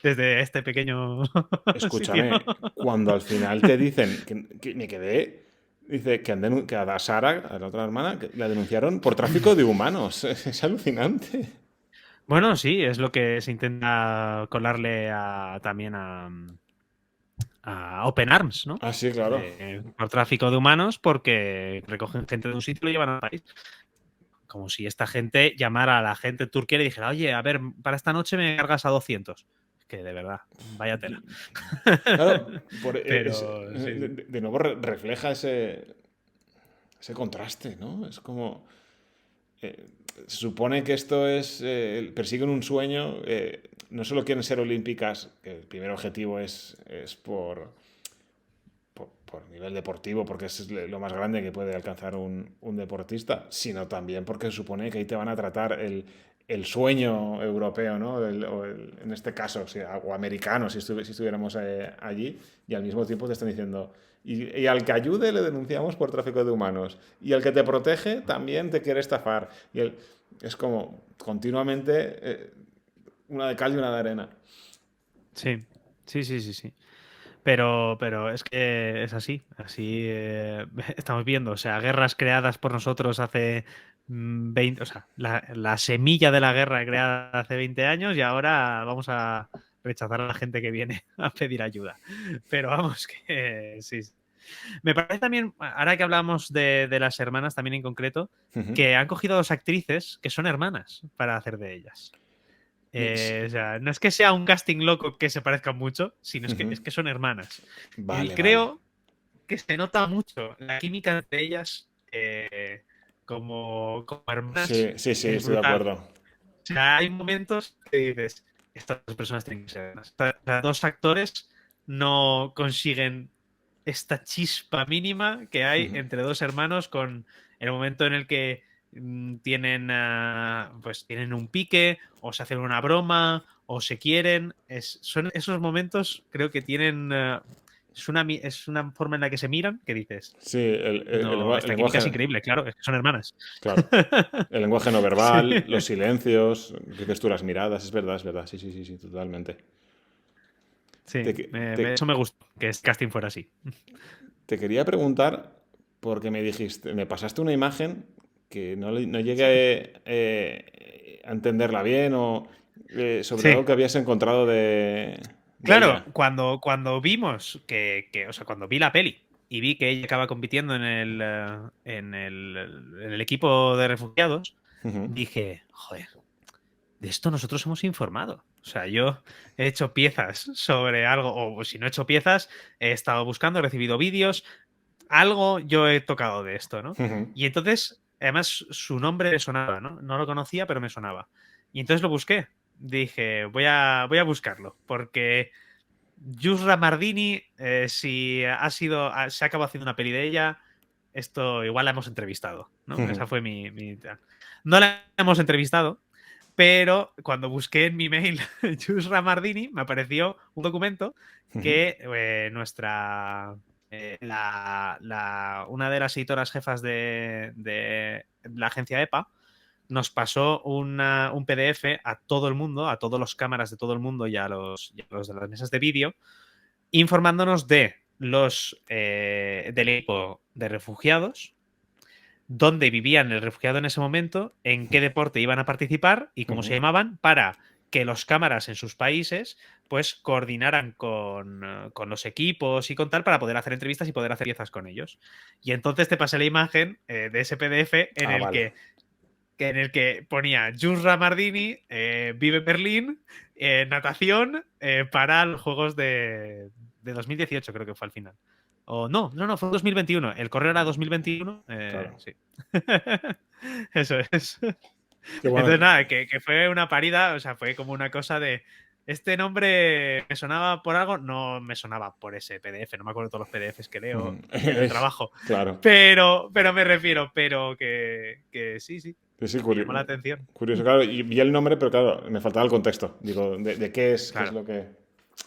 Desde este pequeño sitio. Escúchame, cuando al final te dicen que me quedé, dice que a Sara, a la otra hermana, que la denunciaron por tráfico de humanos. Es alucinante. Bueno, sí, es lo que se intenta colarle también a Open Arms, ¿no? Ah, sí, claro. Por tráfico de humanos porque recogen gente de un sitio y lo llevan al país. Como si esta gente llamara a la gente turquera y dijera, oye, a ver, para esta noche me cargas a 200. Es que de verdad, vaya tela. Claro, Pero sí, sí. de nuevo refleja ese contraste, ¿no? Es como... eh, se supone que esto es... persiguen un sueño, no solo quieren ser olímpicas, que el primer objetivo es por nivel deportivo, porque es lo más grande que puede alcanzar un deportista, sino también porque se supone que ahí te van a tratar el sueño europeo, ¿no? En este caso, o americano, si estuviéramos allí, y al mismo tiempo te están diciendo, y al que ayude le denunciamos por tráfico de humanos, y al que te protege también te quiere estafar. Es como continuamente una de cal y una de arena. Sí, sí. Pero es que es así. Así estamos viendo. O sea, guerras creadas por nosotros hace 20. O sea, la semilla de la guerra creada hace 20 años y ahora vamos a rechazar a la gente que viene a pedir ayuda. Pero vamos, que sí. Me parece también, ahora que hablamos de las hermanas también en concreto, Ujú. que han cogido dos actrices que son hermanas para hacer de ellas. O sea, no es que sea un casting loco que se parezcan mucho, sino Ujú. es que son hermanas. Y Vale, vale. creo que se nota mucho la química entre ellas como hermanas. Sí, sí, sí, Es estoy de brutal. acuerdo. O sea, hay momentos que dices, estas dos personas tienen que ser hermanas. O sea, dos actores no consiguen esta chispa mínima que hay Ujú. entre dos hermanos con el momento en el que tienen pues tienen un pique o se hacen una broma o se quieren. Son esos momentos, creo que tienen es una forma en la que se miran que dices, Sí, no, el esta química es lenguaje, increíble, claro, es que son hermanas. claro. El lenguaje no Sí, verbal, los silencios, dices tú las miradas, es verdad, sí, sí, sí, sí, totalmente. sí, Te, que- te- eso me gustó, que el casting fuera así. Te quería preguntar, porque me dijiste, me pasaste una imagen que no Sí. llegué a entenderla bien o sobre Sí. algo que habías encontrado de Claro, ella. cuando vimos o sea, cuando vi la peli y vi que ella acaba compitiendo en el equipo de refugiados, Ujú, dije, joder, de esto nosotros hemos informado. O sea, yo he hecho piezas sobre algo, o si no he hecho piezas, he estado buscando, he recibido vídeos, algo yo he tocado de esto, ¿no? ujú, Y entonces, además, su nombre me sonaba, ¿no? No lo conocía, pero me sonaba. Y entonces lo busqué. Dije, voy a buscarlo, porque Yusra Mardini, si se ha acabado haciendo una peli de ella, esto igual la hemos entrevistado, ¿no? ujú, Esa fue No la hemos entrevistado, pero cuando busqué en mi mail Yusra Mardini, me apareció un documento ujú, que una de las editoras jefas de la agencia EPA nos pasó un PDF a todo el mundo, a todos los cámaras de todo el mundo y a los de las mesas de vídeo, informándonos de del equipo de refugiados, dónde vivían el refugiado en ese momento, en qué deporte iban a participar y cómo se ujú. llamaban, para que los cámaras en sus países pues coordinaran con los equipos y con tal para poder hacer entrevistas y poder hacer piezas con ellos. Y entonces te pasé la imagen de ese PDF Ah, vale. en el que ponía Jurra Mardini, vive en Berlín, natación para los Juegos de 2018, creo que fue al final. O no, fue 2021. El correo era 2021. Claro. Sí. Eso es. Qué Entonces, bueno. nada, que fue una parida, o sea, fue como una cosa de. Este nombre me sonaba por algo, no me sonaba por ese PDF, no me acuerdo de todos los PDFs que leo Ujú. en el trabajo, Claro. pero me refiero, pero que sí, sí, Sí, sí, me llamó la atención. curioso, claro. Y vi el nombre, pero claro, me faltaba el contexto. Digo, de qué es Claro. lo que.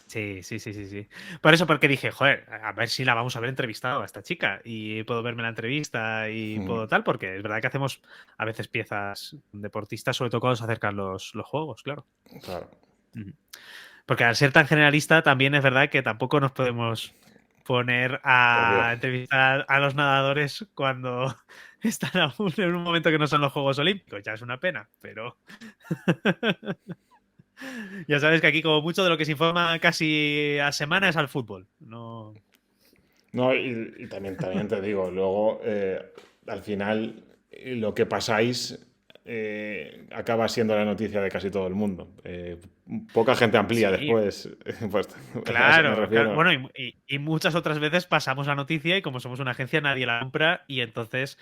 Sí, sí, sí, sí, sí. Por eso, porque dije, joder, a ver si la vamos a ver entrevistado a esta chica y puedo verme la entrevista y Ujú, puedo tal, porque es verdad que hacemos a veces piezas deportistas, sobre todo cuando se acercan los juegos, claro. claro. Ujú. Porque al ser tan generalista, también es verdad que tampoco nos podemos poner Obvio. a entrevistar a los nadadores cuando están aún en un momento que no son los Juegos Olímpicos. Ya es una pena, pero ya sabes que aquí como mucho de lo que se informa casi a semana es al fútbol. No. No, y también te digo, luego al final lo que pasáis acaba siendo la noticia de casi todo el mundo. Poca gente amplía Sí, después, pues a eso me claro, claro. refiero. Bueno, y muchas otras veces pasamos la noticia y como somos una agencia nadie la compra y entonces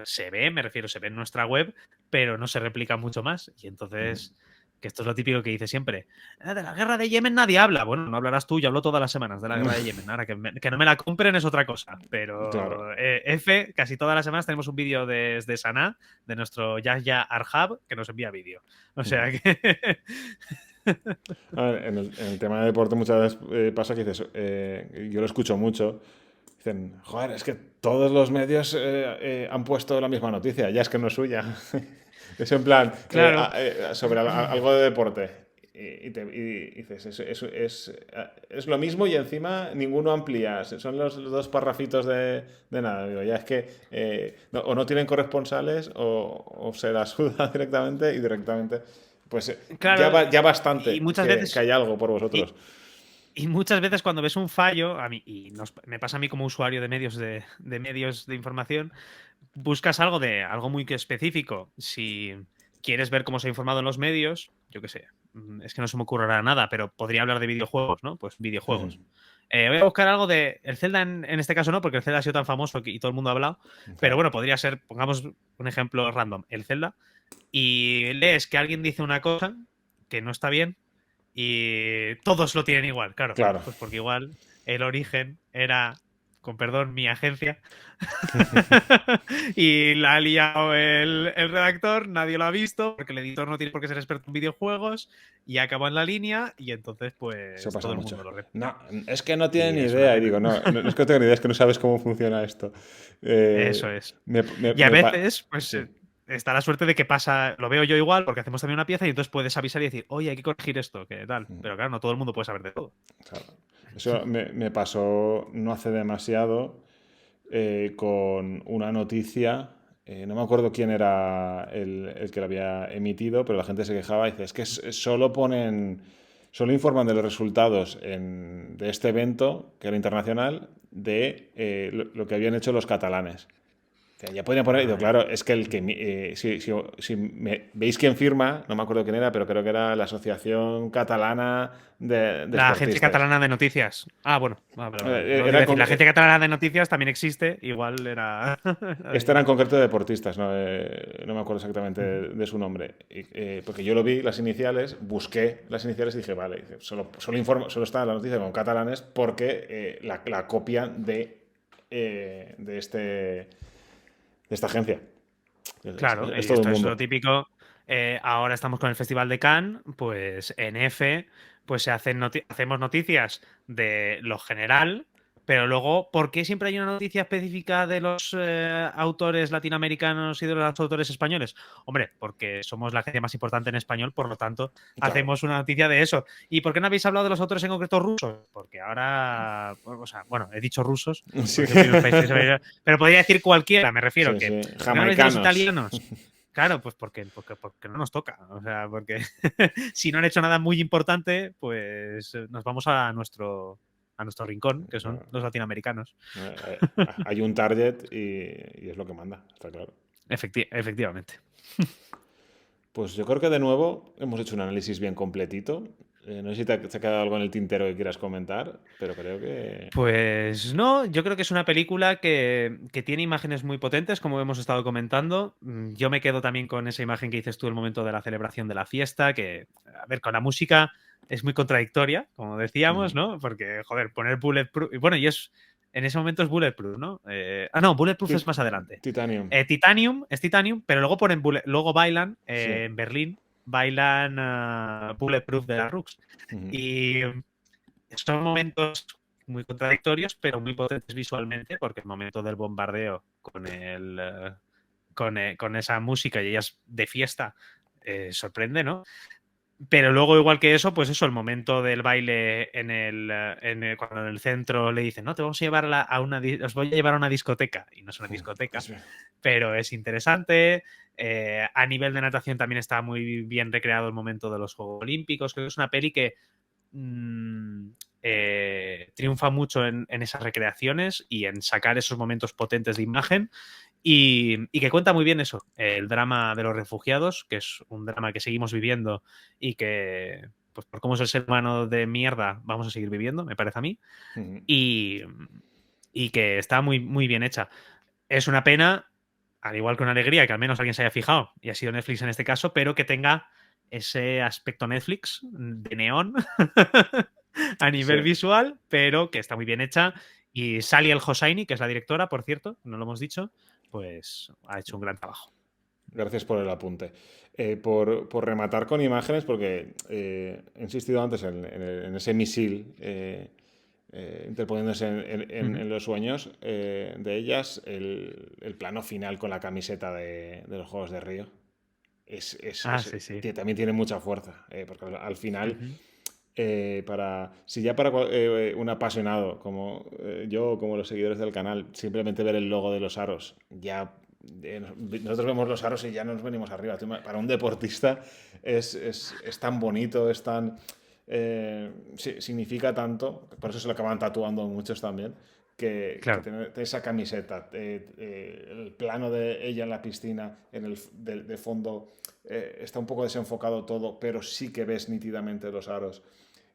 se ve, me refiero, se ve en nuestra web, pero no se replica mucho más. Y entonces, que esto es lo típico que dice siempre, de la guerra de Yemen nadie habla". Bueno, no hablarás tú, yo hablo todas las semanas de la guerra de Yemen. Ahora, que no me la compren es otra cosa. Claro. Pero casi todas las semanas tenemos un vídeo desde Sanaa, de nuestro Yahya Arhab, que nos envía vídeo. O sea que... A ver, en el tema de deporte muchas veces pasa que dices, yo lo escucho mucho, dicen, joder, es que todos los medios han puesto la misma noticia, ya es que no es suya. Es en plan, Claro. sobre algo de deporte. y dices, es lo mismo y encima ninguno amplía. Son los dos parrafitos de nada. Digo, ya es que o no tienen corresponsales o se la suda directamente y directamente. Pues Claro, ya y bastante muchas que veces. hay algo por Y, vosotros. y muchas veces cuando ves un fallo, a mí, y me pasa a mí como usuario de medios de información, buscas algo muy específico. Si quieres ver cómo se ha informado en los medios, yo qué sé, es que no se me ocurrirá nada, pero podría hablar de videojuegos, ¿no? Pues videojuegos. Voy a buscar algo de. El Zelda en este caso no, porque el Zelda ha sido tan famoso y todo el mundo ha hablado. Pero Claro. bueno, podría ser, pongamos un ejemplo random, el Zelda. Y lees que alguien dice una cosa que no está bien y todos lo tienen igual, claro. Claro. Pues porque igual el origen era, con perdón, mi agencia. Y la ha liado el redactor, nadie lo ha visto, porque el editor no tiene por qué ser experto en videojuegos, y acabó en la línea, y entonces, Eso pues, pasa todo el mucho. mundo lo repite. No, es que no tienen Y ni es una idea. Y pena. digo, no es que no tengo ni idea, es que no sabes cómo funciona esto. Eso es. Me, Y a veces, pues, sí. está la suerte de que pasa, lo veo yo igual, porque hacemos también una pieza, y entonces puedes avisar y decir, oye, hay que corregir esto, que tal. Pero claro, no todo el mundo puede saber de todo. Claro. Eso me pasó no hace demasiado con una noticia. No me acuerdo quién era el que la había emitido, pero la gente se quejaba y dice, es que solo informan de los resultados de este evento, que era internacional, de lo que habían hecho los catalanes. O sea, ya podría poner, y digo, Ah, claro, es que si veis quién firma, no me acuerdo quién era, pero creo que era la Asociación Catalana de la Agencia Esportistas. Catalana de Noticias. Ah, bueno, vale, vale. No, iba a Era decir, la Agencia Catalana de Noticias también existe, igual era. Este era en concreto de deportistas, no, no me acuerdo exactamente de su nombre. Porque yo lo vi, las iniciales, busqué las iniciales y dije, vale, solo está la noticia con catalanes porque la copian de esta agencia. Claro, Es y todo un esto es lo mundo. típico. Ahora estamos con el Festival de Cannes, pues en F, pues hacemos noticias de lo general, pero luego, ¿por qué siempre hay una noticia específica de los autores latinoamericanos y de los autores españoles? Hombre, porque somos la agencia más importante en español, por lo tanto, Claro. hacemos una noticia de eso. ¿Y por qué no habéis hablado de los autores en concreto rusos? Porque ahora, o sea, bueno, he dicho rusos, Sí. porque es el primer país que se me viene, pero podría decir cualquiera, me refiero, Sí, que sí. ¿por qué no habláis de los Jamaicanos. italianos? Claro, pues porque no nos toca. O sea, porque si no han hecho nada muy importante, pues nos vamos a nuestro rincón, que son los latinoamericanos. Hay un target y es lo que manda, está claro. Efectivamente. Pues yo creo que de nuevo hemos hecho un análisis bien completito. No sé si te ha quedado algo en el tintero que quieras comentar, pero creo que... Pues no, yo creo que es una película que tiene imágenes muy potentes, como hemos estado comentando. Yo me quedo también con esa imagen que dices tú, el momento de la celebración de la fiesta, que, a ver, con la música es muy contradictoria, como decíamos, ¿no? Porque, joder, poner Bulletproof... y bueno, en ese momento es Bulletproof, ¿no? No, Bulletproof es más adelante. Titanium. Titanium, es Titanium, pero luego luego bailan Sí. en Berlín, bailan Bulletproof de la Rux. Ujú. Y son momentos muy contradictorios, pero muy potentes visualmente, porque el momento del bombardeo con esa música y ellas de fiesta sorprende, ¿no? Pero luego, igual que eso, pues eso, el momento del baile cuando en el centro le dicen, no, te vamos a llevar os voy a llevar a una discoteca, y no es una discoteca, pero es interesante. A nivel de natación también está muy bien recreado el momento de los Juegos Olímpicos. Creo que es una peli que triunfa mucho en esas recreaciones y en sacar esos momentos potentes de imagen y que cuenta muy bien eso, el drama de los refugiados, que es un drama que seguimos viviendo y que, pues por cómo es el ser humano de mierda, vamos a seguir viviendo, me parece a mí, Ujú. y que está muy, muy bien hecha. Es una pena, al igual que una alegría, que al menos alguien se haya fijado, y ha sido Netflix en este caso, pero que tenga ese aspecto Netflix de neón a Sí. nivel visual, pero que está muy bien hecha. Y Sally El Hosseini, que es la directora, por cierto, no lo hemos dicho, pues ha hecho un gran trabajo. Gracias por el apunte. Por rematar con imágenes, porque he insistido antes en ese misil interponiéndose en los sueños de ellas, el plano final con la camiseta de los Juegos de Río. Sí, sí. también tiene mucha fuerza, porque al final, Ujú. si ya para un apasionado como yo, como los seguidores del canal, simplemente ver el logo de los aros, ya nosotros vemos los aros y ya nos venimos arriba. Para un deportista es tan bonito, es tan... significa tanto, por eso se lo acaban tatuando muchos también, que Claro. tener esa camiseta, el plano de ella en la piscina, de fondo, está un poco desenfocado todo, pero sí que ves nítidamente los aros.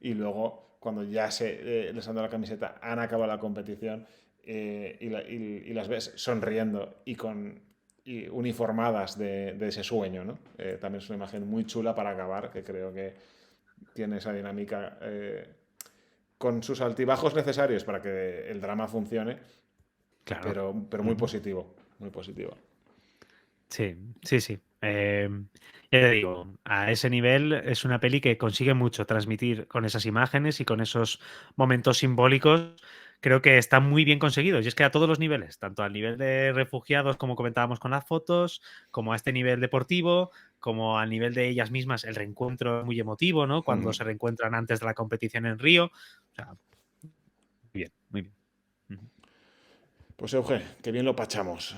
Y luego, cuando ya les han dado la camiseta, han acabado la competición y las ves sonriendo y uniformadas de ese sueño, ¿no? También es una imagen muy chula para acabar, que creo que tiene esa dinámica con sus altibajos necesarios para que el drama funcione, Claro. pero muy Ujú. positivo, muy positivo. Sí, sí, sí. Ya te digo, a ese nivel es una peli que consigue mucho transmitir con esas imágenes y con esos momentos simbólicos. Creo que está muy bien conseguido. Y es que a todos los niveles, tanto al nivel de refugiados, como comentábamos con las fotos, como a este nivel deportivo, como al nivel de ellas mismas, el reencuentro es muy emotivo, ¿no? Cuando se reencuentran antes de la competición en Río. O sea, muy bien, muy bien. Ujú. Pues Euge, qué bien lo pachamos.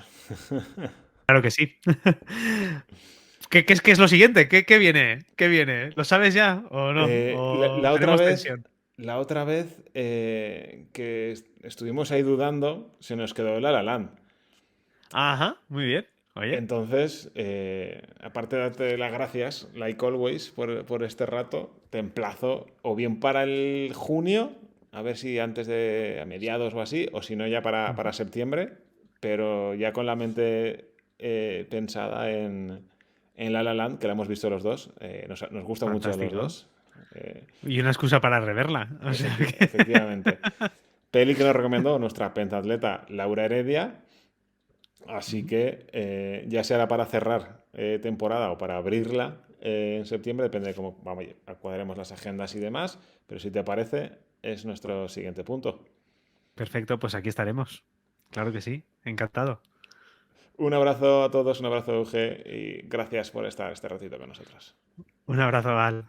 Claro que sí. ¿Qué es lo siguiente? ¿Qué viene? ¿Qué viene? ¿Lo sabes ya o no? Eh, la, ¿O la otra tenemos vez, tensión? la otra vez que estuvimos ahí dudando, se nos quedó el La La Land. Ajá, muy bien. Oye, Entonces, aparte de darte las gracias, like always, por este rato, te emplazo o bien para el junio, a ver si antes de a mediados o así, o si no ya para ujú, septiembre, pero ya con la mente pensada en La La Land, que la hemos visto los dos, nos gusta mucho a los fantástico. dos. eh, Y una excusa para reverla. O sea que... efectivamente. Peli que nos recomendó nuestra pentatleta Laura Heredia. Así Ujú. que ya sea para cerrar temporada o para abrirla en septiembre, depende de cómo vamos, cuadremos las agendas y demás, pero si te parece, es nuestro siguiente punto. Perfecto, pues aquí estaremos. Claro que sí, encantado. Un abrazo a todos, un abrazo Euge y gracias por estar este ratito con nosotros. Un abrazo, Val.